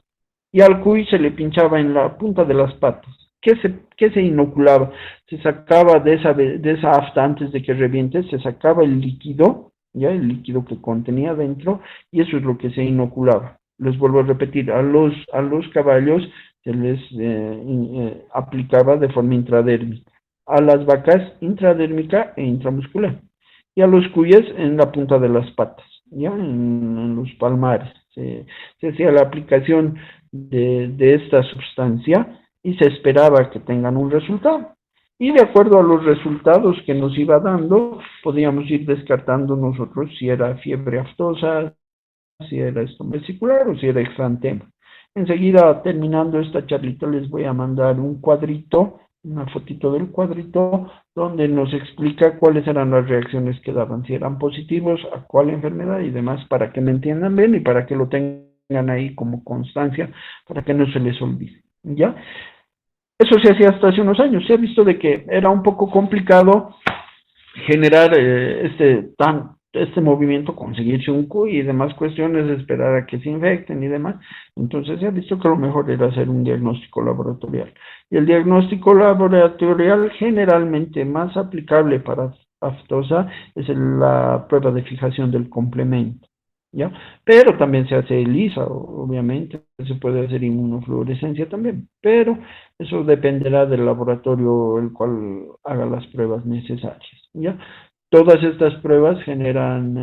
Speaker 1: Y al cuy se le pinchaba en la punta de las patas. ¿Qué se inoculaba? Se sacaba de esa afta antes de que reviente, se sacaba el líquido, ya el líquido que contenía dentro, y eso es lo que se inoculaba. Les vuelvo a repetir, a los caballos se les aplicaba de forma intradérmica, a las vacas intradérmica e intramuscular, y a los cuyes en la punta de las patas, ya en los palmares. Se hacía la aplicación de esta sustancia y se esperaba que tengan un resultado. Y de acuerdo a los resultados que nos iba dando, podíamos ir descartando nosotros si era fiebre aftosa, si era estomasicular o si era exantema. Enseguida, terminando esta charlita, les voy a mandar un cuadrito, una fotito del cuadrito, donde nos explica cuáles eran las reacciones que daban, si eran positivos, a cuál enfermedad y demás, para que me entiendan bien y para que lo tengan ahí como constancia, para que no se les olvide, ¿ya? Eso se hacía hasta hace unos años. Se ha visto de que era un poco complicado generar este movimiento, conseguirse un cuy y demás cuestiones, esperar a que se infecten y demás. Entonces se ha visto que lo mejor era hacer un diagnóstico laboratorial. Y el diagnóstico laboratorial generalmente más aplicable para aftosa es la prueba de fijación del complemento, ¿ya? Pero también se hace ELISA, obviamente, se puede hacer inmunofluorescencia también, pero eso dependerá del laboratorio el cual haga las pruebas necesarias, ¿ya? Todas estas pruebas generan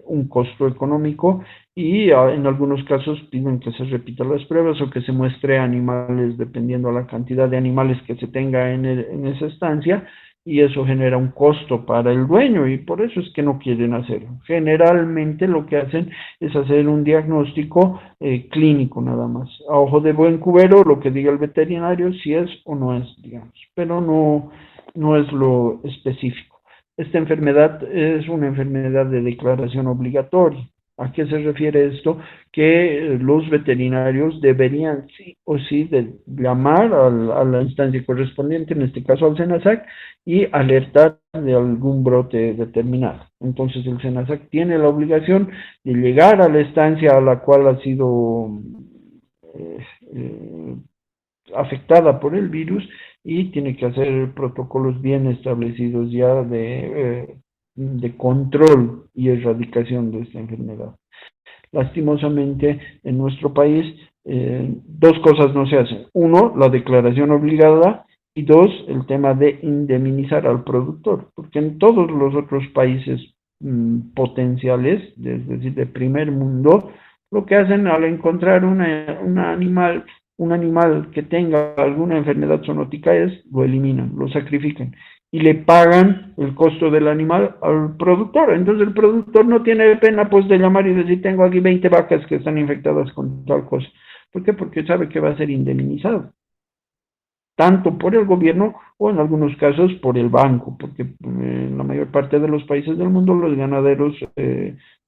Speaker 1: un costo económico y en algunos casos piden que se repitan las pruebas o que se muestre animales dependiendo a la cantidad de animales que se tenga en esa estancia, y eso genera un costo para el dueño y por eso es que no quieren hacerlo. Generalmente lo que hacen es hacer un diagnóstico clínico nada más. A ojo de buen cubero, lo que diga el veterinario, si es o no es, digamos, pero no es lo específico. Esta enfermedad es una enfermedad de declaración obligatoria. ¿A qué se refiere esto? Que los veterinarios deberían sí o sí de llamar a la instancia correspondiente, en este caso al SENASAC, y alertar de algún brote determinado. Entonces el SENASAC tiene la obligación de llegar a la estancia a la cual ha sido eh, eh, afectada por el virus y tiene que hacer protocolos bien establecidos ya de control y erradicación de esta enfermedad. Lastimosamente, en nuestro país, dos cosas no se hacen. Uno, la declaración obligada, y dos, el tema de indemnizar al productor, porque en todos los otros países potenciales, es decir, de primer mundo, lo que hacen al encontrar un animal que tenga alguna enfermedad zoonótica es lo eliminan, lo sacrifican y le pagan el costo del animal al productor. Entonces el productor no tiene pena pues de llamar y decir, tengo aquí 20 vacas que están infectadas con tal cosa. ¿Por qué? Porque sabe que va a ser indemnizado, tanto por el gobierno o en algunos casos por el banco, porque en la mayor parte de los países del mundo los ganaderos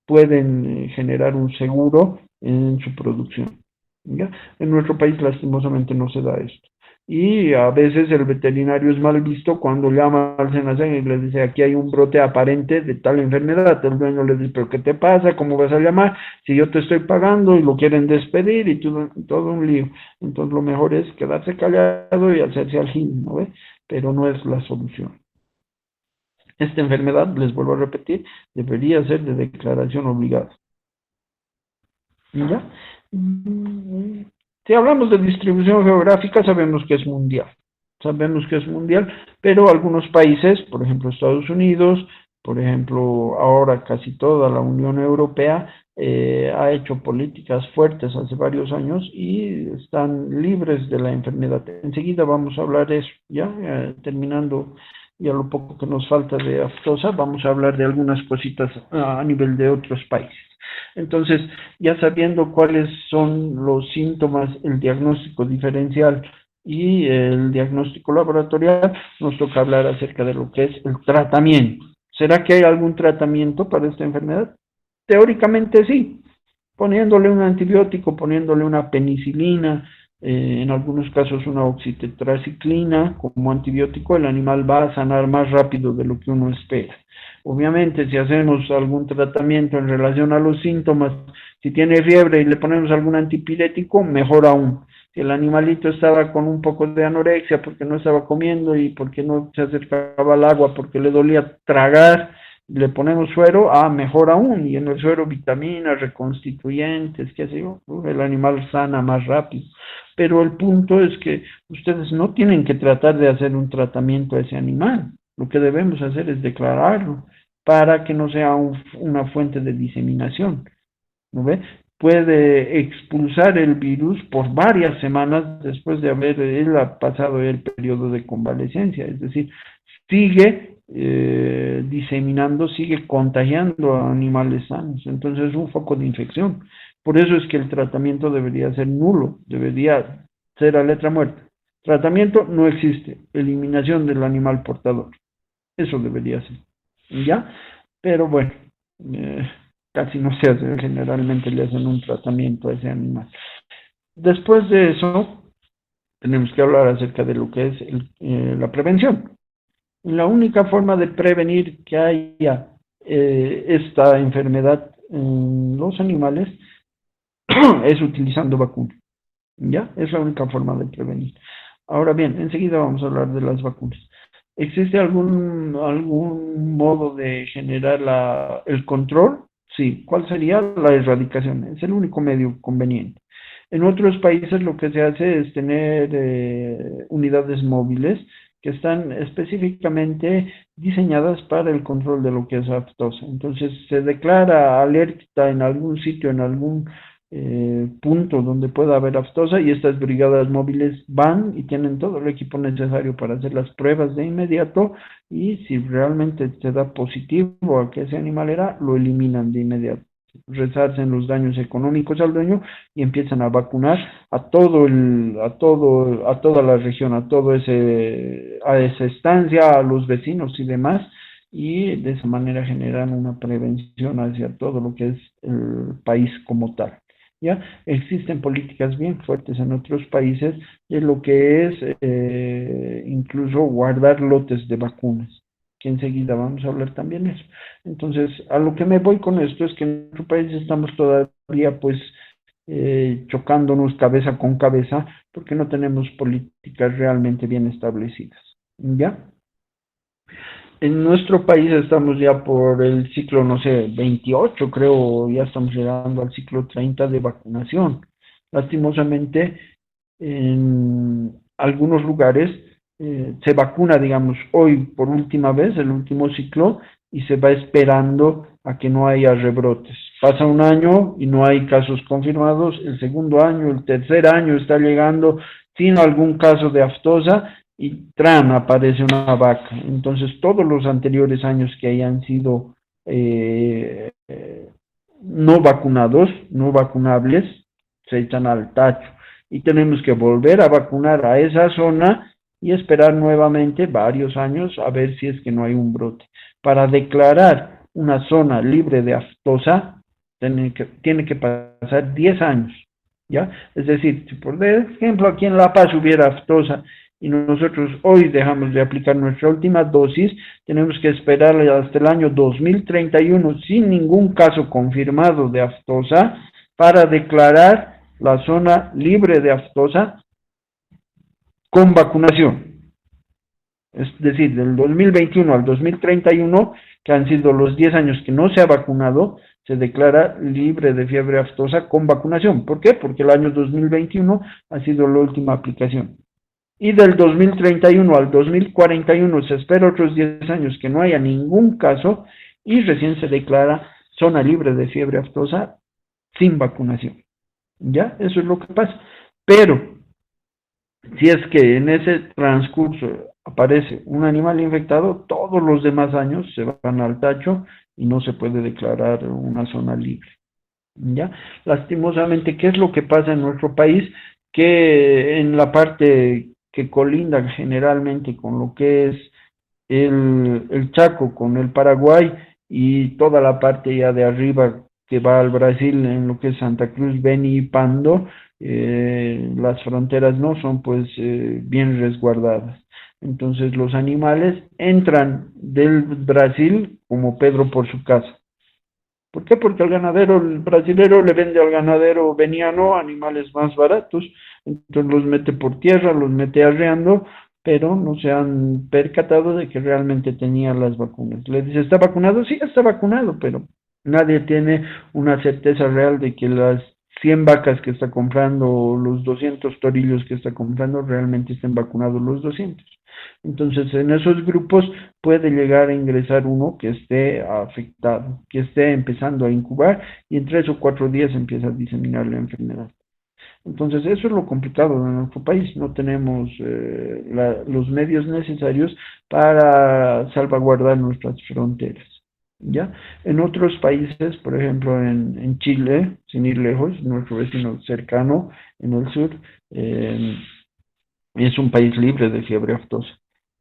Speaker 1: pueden generar un seguro en su producción. ¿Ya? En nuestro país lastimosamente no se da esto. Y a veces el veterinario es mal visto cuando llama al SENASEN y le dice, aquí hay un brote aparente de tal enfermedad. El dueño le dice, pero ¿qué te pasa? ¿Cómo vas a llamar? Si yo te estoy pagando y lo quieren despedir y todo un lío. Entonces lo mejor es quedarse callado y hacerse al gil, ¿no ve? Pero no es la solución. Esta enfermedad, les vuelvo a repetir, debería ser de declaración obligada. ¿Ya? Si hablamos de distribución geográfica, sabemos que es mundial. Sabemos que es mundial, pero algunos países, por ejemplo Estados Unidos, por ejemplo ahora casi toda la Unión Europea, ha hecho políticas fuertes hace varios años y están libres de la enfermedad. Enseguida vamos a hablar de eso, ya terminando ya lo poco que nos falta de aftosa, vamos a hablar de algunas cositas a nivel de otros países. Entonces, ya sabiendo cuáles son los síntomas, el diagnóstico diferencial y el diagnóstico laboratorial, nos toca hablar acerca de lo que es el tratamiento. ¿Será que hay algún tratamiento para esta enfermedad? Teóricamente sí, poniéndole un antibiótico, poniéndole una penicilina, en algunos casos una oxitetraciclina como antibiótico, el animal va a sanar más rápido de lo que uno espera. Obviamente, si hacemos algún tratamiento en relación a los síntomas, si tiene fiebre y le ponemos algún antipirético, mejor aún. Si el animalito estaba con un poco de anorexia porque no estaba comiendo y porque no se acercaba al agua, porque le dolía tragar, le ponemos suero, mejor aún, y en el suero vitaminas, reconstituyentes, qué sé yo, el animal sana más rápido. Pero el punto es que ustedes no tienen que tratar de hacer un tratamiento a ese animal, lo que debemos hacer es declararlo para que no sea una fuente de diseminación, ¿no ve? Puede expulsar el virus por varias semanas después de haber él pasado el periodo de convalecencia, es decir, sigue diseminando, sigue contagiando a animales sanos. Entonces es un foco de infección. Por eso es que el tratamiento debería ser nulo, debería ser a letra muerta. Tratamiento no existe, eliminación del animal portador. Eso debería ser. ¿Ya? Pero bueno, casi no se hace, generalmente le hacen un tratamiento a ese animal. Después de eso, tenemos que hablar acerca de lo que es la prevención. La única forma de prevenir que haya esta enfermedad en los animales es utilizando vacunas. ¿Ya? Es la única forma de prevenir. Ahora bien, enseguida vamos a hablar de las vacunas. ¿Existe algún modo de generar el control? Sí. ¿Cuál sería? La erradicación. Es el único medio conveniente. En otros países lo que se hace es tener unidades móviles que están específicamente diseñadas para el control de lo que es aftosa. Entonces se declara alerta en algún sitio, en algún punto donde pueda haber aftosa y estas brigadas móviles van y tienen todo el equipo necesario para hacer las pruebas de inmediato y si realmente se da positivo a que ese animal era, lo eliminan de inmediato. Resarcen los daños económicos al dueño y empiezan a vacunar a toda la región, a esa estancia, a los vecinos y demás, y de esa manera generan una prevención hacia todo lo que es el país como tal. ¿Ya? Existen políticas bien fuertes en otros países de lo que es incluso guardar lotes de vacunas, que enseguida vamos a hablar también de eso. Entonces, a lo que me voy con esto es que en nuestro país estamos todavía pues chocándonos cabeza con cabeza porque no tenemos políticas realmente bien establecidas. ¿Ya? En nuestro país estamos ya por el ciclo, no sé, 28, creo, ya estamos llegando al ciclo 30 de vacunación. Lastimosamente, en algunos lugares se vacuna, digamos, hoy por última vez, el último ciclo, y se va esperando a que no haya rebrotes. Pasa un año y no hay casos confirmados, el segundo año, el tercer año está llegando sin algún caso de aftosa, y tran aparece una vaca. Entonces todos los anteriores años que hayan sido no vacunados, no vacunables, se echan al tacho. Y tenemos que volver a vacunar a esa zona y esperar nuevamente varios años a ver si es que no hay un brote. Para declarar una zona libre de aftosa, tiene que pasar 10 años, ¿ya? Es decir, si por ejemplo aquí en La Paz hubiera aftosa y nosotros hoy dejamos de aplicar nuestra última dosis, tenemos que esperar hasta el año 2031 sin ningún caso confirmado de aftosa para declarar la zona libre de aftosa con vacunación. Es decir, del 2021 al 2031, que han sido los 10 años que no se ha vacunado, se declara libre de fiebre aftosa con vacunación. ¿Por qué? Porque el año 2021 ha sido la última aplicación. Y del 2031 al 2041 se espera otros 10 años que no haya ningún caso y recién se declara zona libre de fiebre aftosa sin vacunación. ¿Ya? Eso es lo que pasa. Pero si es que en ese transcurso aparece un animal infectado, todos los demás años se van al tacho y no se puede declarar una zona libre. ¿Ya? Lastimosamente, ¿qué es lo que pasa en nuestro país? Que en la parte que colinda generalmente con lo que es el Chaco, con el Paraguay y toda la parte ya de arriba que va al Brasil, en lo que es Santa Cruz, Beni y Pando, las fronteras no son pues bien resguardadas. Entonces los animales entran del Brasil como Pedro por su casa. ¿Por qué? Porque el ganadero, el brasilero le vende al ganadero veniano animales más baratos, entonces los mete por tierra, los mete arreando, pero no se han percatado de que realmente tenía las vacunas. Le dice, ¿está vacunado? Sí, está vacunado, pero nadie tiene una certeza real de que las 100 vacas que está comprando o los 200 torillos que está comprando realmente estén vacunados los 200. Entonces, en esos grupos puede llegar a ingresar uno que esté afectado, que esté empezando a incubar y en 3 o 4 días empieza a diseminar la enfermedad. Entonces, eso es lo complicado de nuestro país. No tenemos los medios necesarios para salvaguardar nuestras fronteras. ¿Ya? En otros países, por ejemplo en Chile, sin ir lejos, nuestro vecino cercano en el sur, es un país libre de fiebre aftosa.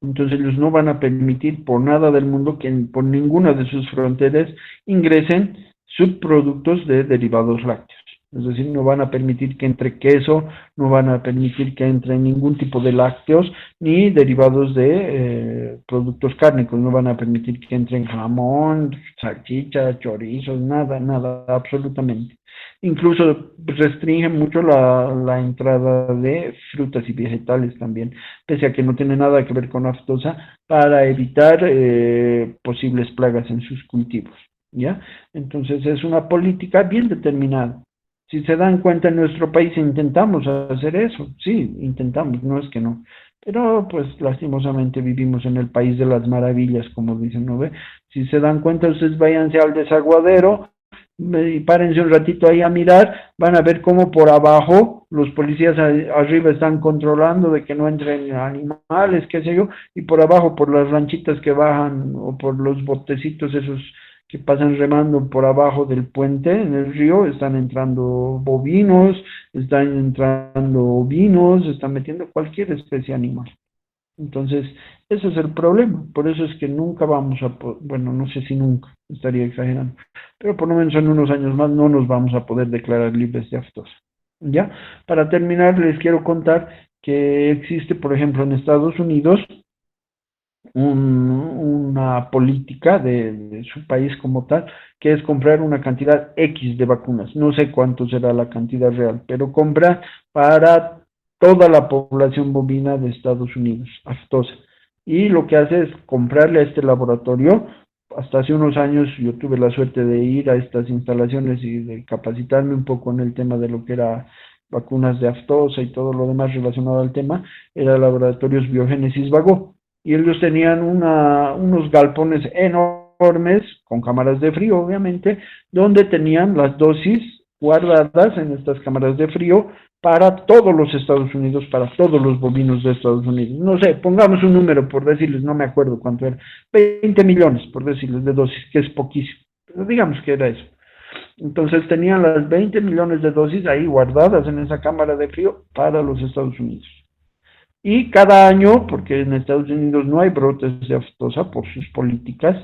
Speaker 1: Entonces ellos no van a permitir por nada del mundo que por ninguna de sus fronteras ingresen subproductos de derivados lácteos. Es decir, no van a permitir que entre queso, no van a permitir que entre ningún tipo de lácteos, ni derivados de productos cárnicos, no van a permitir que entren jamón, salchicha, chorizos, nada, nada, absolutamente. Incluso restringen mucho la entrada de frutas y vegetales también, pese a que no tiene nada que ver con aftosa, para evitar posibles plagas en sus cultivos, ¿ya? Entonces es una política bien determinada. Si se dan cuenta, en nuestro país intentamos hacer eso, sí, intentamos, no es que no. Pero pues lastimosamente vivimos en el país de las maravillas, como dicen, ¿no ve? Si se dan cuenta, ustedes váyanse al desaguadero y párense un ratito ahí a mirar, van a ver cómo por abajo los policías arriba están controlando de que no entren animales, qué sé yo, y por abajo, por las ranchitas que bajan o por los botecitos esos que pasan remando por abajo del puente en el río, están entrando bovinos, están entrando ovinos, están metiendo cualquier especie animal. Entonces, ese es el problema. Por eso es que nunca vamos a, bueno, no sé si nunca, estaría exagerando, pero por lo menos en unos años más no nos vamos a poder declarar libres de aftosa. ¿Ya? Para terminar, les quiero contar que existe, por ejemplo, en Estados Unidos, una política de su país como tal, que es comprar una cantidad X de vacunas. No sé cuánto será la cantidad real, pero compra para toda la población bovina de Estados Unidos, aftosa. Y lo que hace es comprarle a este laboratorio. Hasta hace unos años yo tuve la suerte de ir a estas instalaciones y de capacitarme un poco en el tema de lo que era vacunas de aftosa y todo lo demás relacionado al tema. Era Laboratorios Biogénesis Vago y ellos tenían unos galpones enormes, con cámaras de frío obviamente, donde tenían las dosis guardadas en estas cámaras de frío para todos los Estados Unidos, para todos los bovinos de Estados Unidos. No sé, pongamos un número por decirles, no me acuerdo cuánto era, 20 millones por decirles de dosis, que es poquísimo, pero digamos que era eso. Entonces tenían las 20 millones de dosis ahí guardadas en esa cámara de frío para los Estados Unidos. Y cada año, porque en Estados Unidos no hay brotes de aftosa por sus políticas,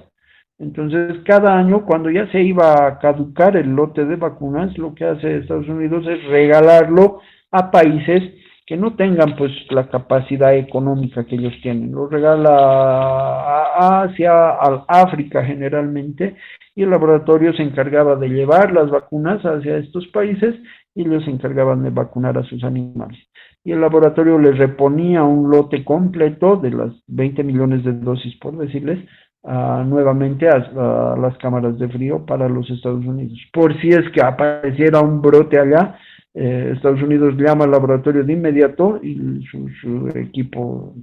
Speaker 1: entonces cada año cuando ya se iba a caducar el lote de vacunas, lo que hace Estados Unidos es regalarlo a países que no tengan pues la capacidad económica que ellos tienen. Lo regala a Asia, a África generalmente, y el laboratorio se encargaba de llevar las vacunas hacia estos países y ellos se encargaban de vacunar a sus animales. Y el laboratorio les reponía un lote completo de las 20 millones de dosis, por decirles, nuevamente a las cámaras de frío para los Estados Unidos. Por si es que apareciera un brote allá, Estados Unidos llama al laboratorio de inmediato y su equipo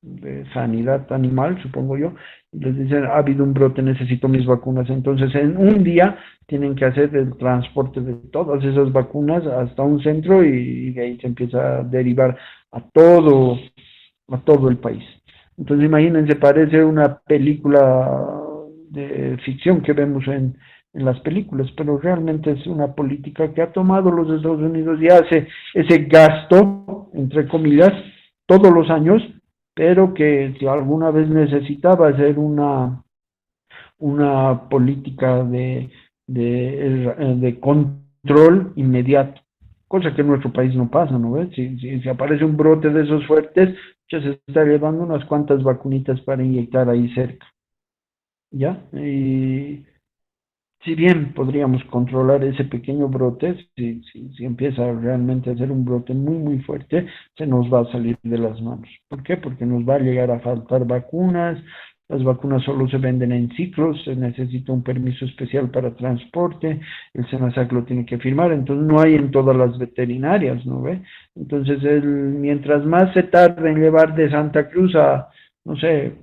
Speaker 1: de sanidad animal, supongo yo, y les dicen, ha habido un brote, necesito mis vacunas. Entonces, en un día tienen que hacer el transporte de todas esas vacunas hasta un centro y de ahí se empieza a derivar a todo el país. Entonces, imagínense, parece una película de ficción que vemos en las películas, pero realmente es una política que ha tomado los Estados Unidos y hace ese gasto, entre comillas, todos los años, pero que si alguna vez necesitaba hacer una política de control inmediato, cosa que en nuestro país no pasa, ¿no ves? Si aparece un brote de esos fuertes, ya se está llevando unas cuantas vacunitas para inyectar ahí cerca, ¿ya? Y si bien podríamos controlar ese pequeño brote, si empieza realmente a ser un brote muy, muy fuerte, se nos va a salir de las manos. ¿Por qué? Porque nos va a llegar a faltar vacunas, las vacunas solo se venden en ciclos, se necesita un permiso especial para transporte, el SENASAC lo tiene que firmar, entonces no hay en todas las veterinarias, ¿no ve? Entonces, mientras más se tarde en llevar de Santa Cruz a, no sé,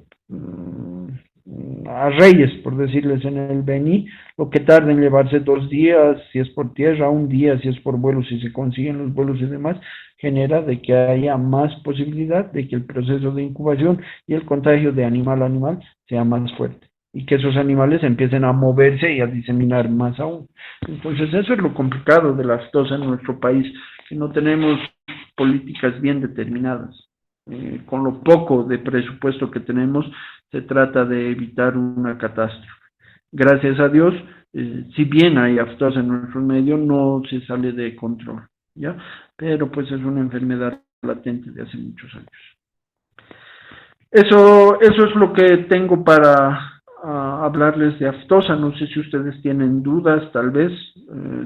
Speaker 1: a Reyes, por decirles en el Beni, lo que tarda en llevarse 2 días, si es por tierra, un día, si es por vuelos, si se consiguen los vuelos y demás, genera de que haya más posibilidad de que el proceso de incubación y el contagio de animal a animal sea más fuerte y que esos animales empiecen a moverse y a diseminar más aún. Entonces eso es lo complicado de la aftosa en nuestro país, que no tenemos políticas bien determinadas. Con lo poco de presupuesto que tenemos, se trata de evitar una catástrofe. Gracias a Dios, si bien hay aftosa en nuestro medio, no se sale de control, ¿ya? Pero pues es una enfermedad latente de hace muchos años. Eso es lo que tengo para hablarles de aftosa. No sé si ustedes tienen dudas, tal vez,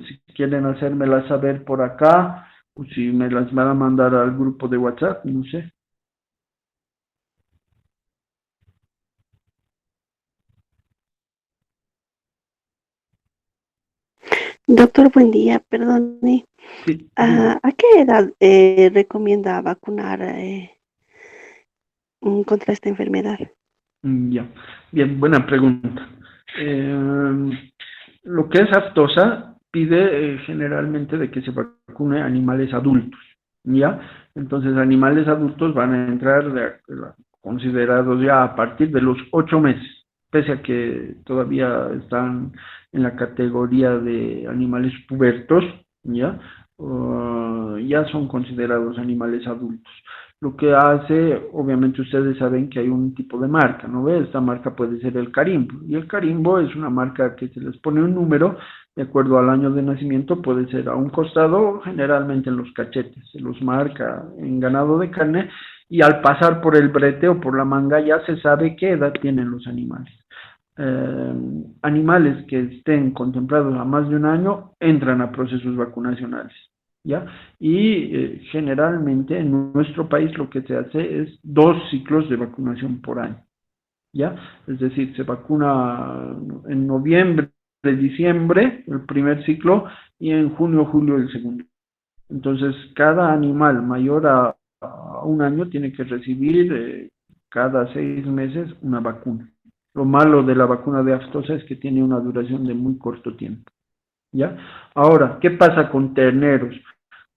Speaker 1: si quieren hacérmelas saber por acá, o si me las van a mandar al grupo de WhatsApp, no sé.
Speaker 4: Doctor, buen día, perdone.
Speaker 1: Sí,
Speaker 4: ¿A qué edad recomienda vacunar contra esta enfermedad?
Speaker 1: ya, bien, buena pregunta. Lo que es aftosa pide generalmente de que se vacune a animales adultos, ¿ya? Entonces, animales adultos van a entrar considerados ya a partir de los 8 meses, pese a que todavía están en la categoría de animales pubertos, ¿ya? Ya son considerados animales adultos. Lo que hace, obviamente ustedes saben que hay un tipo de marca, ¿no ve? Esta marca puede ser el carimbo, y el carimbo es una marca que se les pone un número de acuerdo al año de nacimiento, puede ser a un costado, generalmente en los cachetes, se los marca en ganado de carne, y al pasar por el brete o por la manga ya se sabe qué edad tienen los animales. Animales que estén contemplados a más de un año entran a procesos vacunacionales, ¿ya? Y generalmente en nuestro país lo que se hace es 2 ciclos de vacunación por año, ¿ya? Es decir, se vacuna en noviembre, diciembre, el primer ciclo, y en junio, julio, el segundo. Entonces, cada animal mayor a un año tiene que recibir cada 6 meses una vacuna. Lo malo de la vacuna de aftosa es que tiene una duración de muy corto tiempo, ¿ya? Ahora, ¿qué pasa con terneros?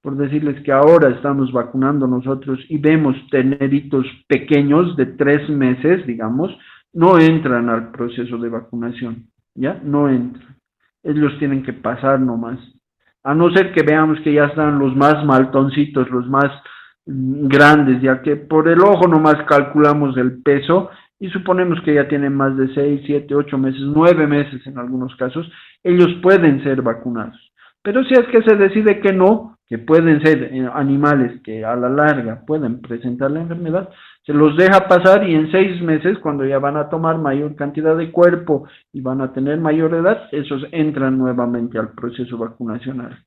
Speaker 1: Por decirles que ahora estamos vacunando nosotros y vemos terneritos pequeños de 3 meses, digamos, no entran al proceso de vacunación, ¿ya? No entran. Ellos tienen que pasar nomás. A no ser que veamos que ya están los más maltoncitos, los más grandes, ya que por el ojo nomás calculamos el peso y suponemos que ya tienen más de 6, 7, 8 meses, 9 meses en algunos casos, ellos pueden ser vacunados. Pero si es que se decide que no, que pueden ser animales que a la larga pueden presentar la enfermedad, se los deja pasar y en 6 meses, cuando ya van a tomar mayor cantidad de cuerpo y van a tener mayor edad, esos entran nuevamente al proceso vacunacional.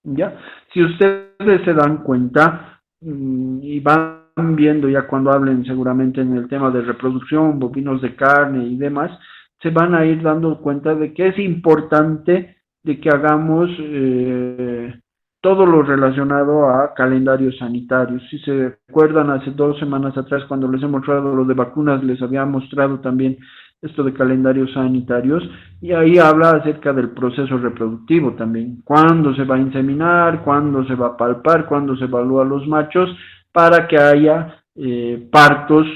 Speaker 1: ¿Ya? Si ustedes se dan cuenta y van viendo ya cuando hablen seguramente en el tema de reproducción, bovinos de carne y demás, se van a ir dando cuenta de que es importante de que hagamos todo lo relacionado a calendarios sanitarios. Si se recuerdan, hace 2 semanas atrás, cuando les he mostrado lo de vacunas, les había mostrado también esto de calendarios sanitarios, y ahí habla acerca del proceso reproductivo también, cuándo se va a inseminar, cuándo se va a palpar, cuándo se evalúa los machos, para que haya partos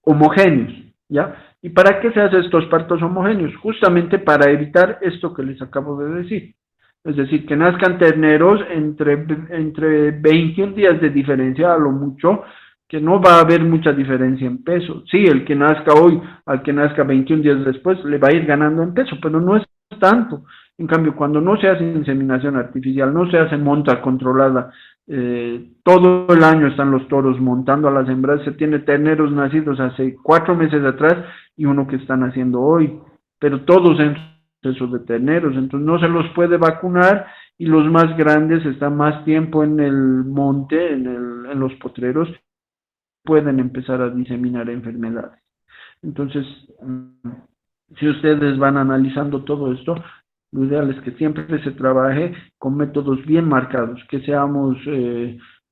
Speaker 1: homogéneos, ¿ya? ¿Y para qué se hacen estos partos homogéneos? Justamente para evitar esto que les acabo de decir. Es decir, que nazcan terneros entre 21 días de diferencia a lo mucho, que no va a haber mucha diferencia en peso. Sí, el que nazca hoy al que nazca 21 días después le va a ir ganando en peso, pero no es tanto. En cambio, cuando no se hace inseminación artificial, no se hace monta controlada, todo el año están los toros montando a las hembras, se tiene terneros nacidos hace 4 meses atrás y uno que están haciendo hoy, pero todos en proceso de terneros, entonces no se los puede vacunar y los más grandes están más tiempo en el monte, en los potreros, pueden empezar a diseminar enfermedades. Entonces, si ustedes van analizando todo esto, lo ideal es que siempre se trabaje con métodos bien marcados, que seamos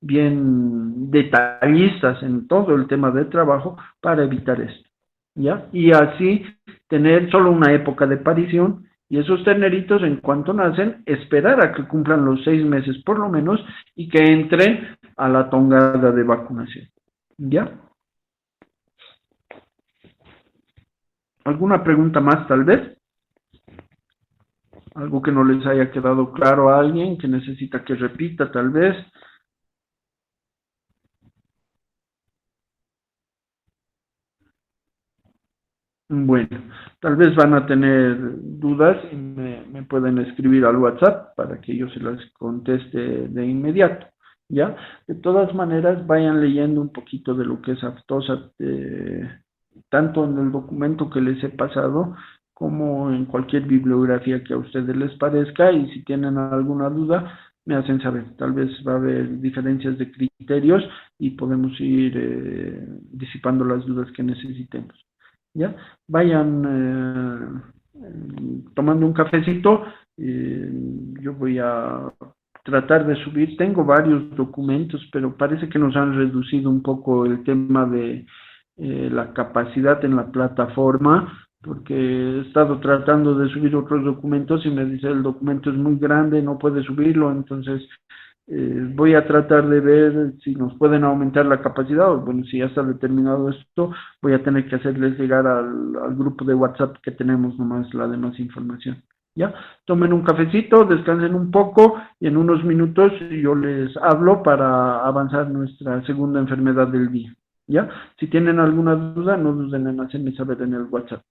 Speaker 1: bien detallistas en todo el tema de trabajo para evitar esto, ¿ya? Y así tener solo una época de parición y esos terneritos en cuanto nacen, esperar a que cumplan los 6 meses por lo menos y que entren a la tongada de vacunación, ¿ya? ¿Alguna pregunta más tal vez? Algo que no les haya quedado claro a alguien, que necesita que repita tal vez. Bueno, tal vez van a tener dudas y me pueden escribir al WhatsApp para que yo se las conteste de inmediato, ¿ya? De todas maneras, vayan leyendo un poquito de lo que es Aftosa, tanto en el documento que les he pasado, como en cualquier bibliografía que a ustedes les parezca, y si tienen alguna duda, me hacen saber. Tal vez va a haber diferencias de criterios y podemos ir disipando las dudas que necesitemos. ¿Ya? Vayan tomando un cafecito, yo voy a tratar de subir, tengo varios documentos, pero parece que nos han reducido un poco el tema de la capacidad en la plataforma, porque he estado tratando de subir otros documentos y me dice el documento es muy grande, no puede subirlo, entonces voy a tratar de ver si nos pueden aumentar la capacidad, o bueno, si ya está determinado esto, voy a tener que hacerles llegar al grupo de WhatsApp que tenemos nomás la demás información. ¿Ya? Tomen un cafecito, descansen un poco y en unos minutos yo les hablo para avanzar nuestra segunda enfermedad del día. ¿Ya? Si tienen alguna duda, no duden en hacerme saber en el WhatsApp.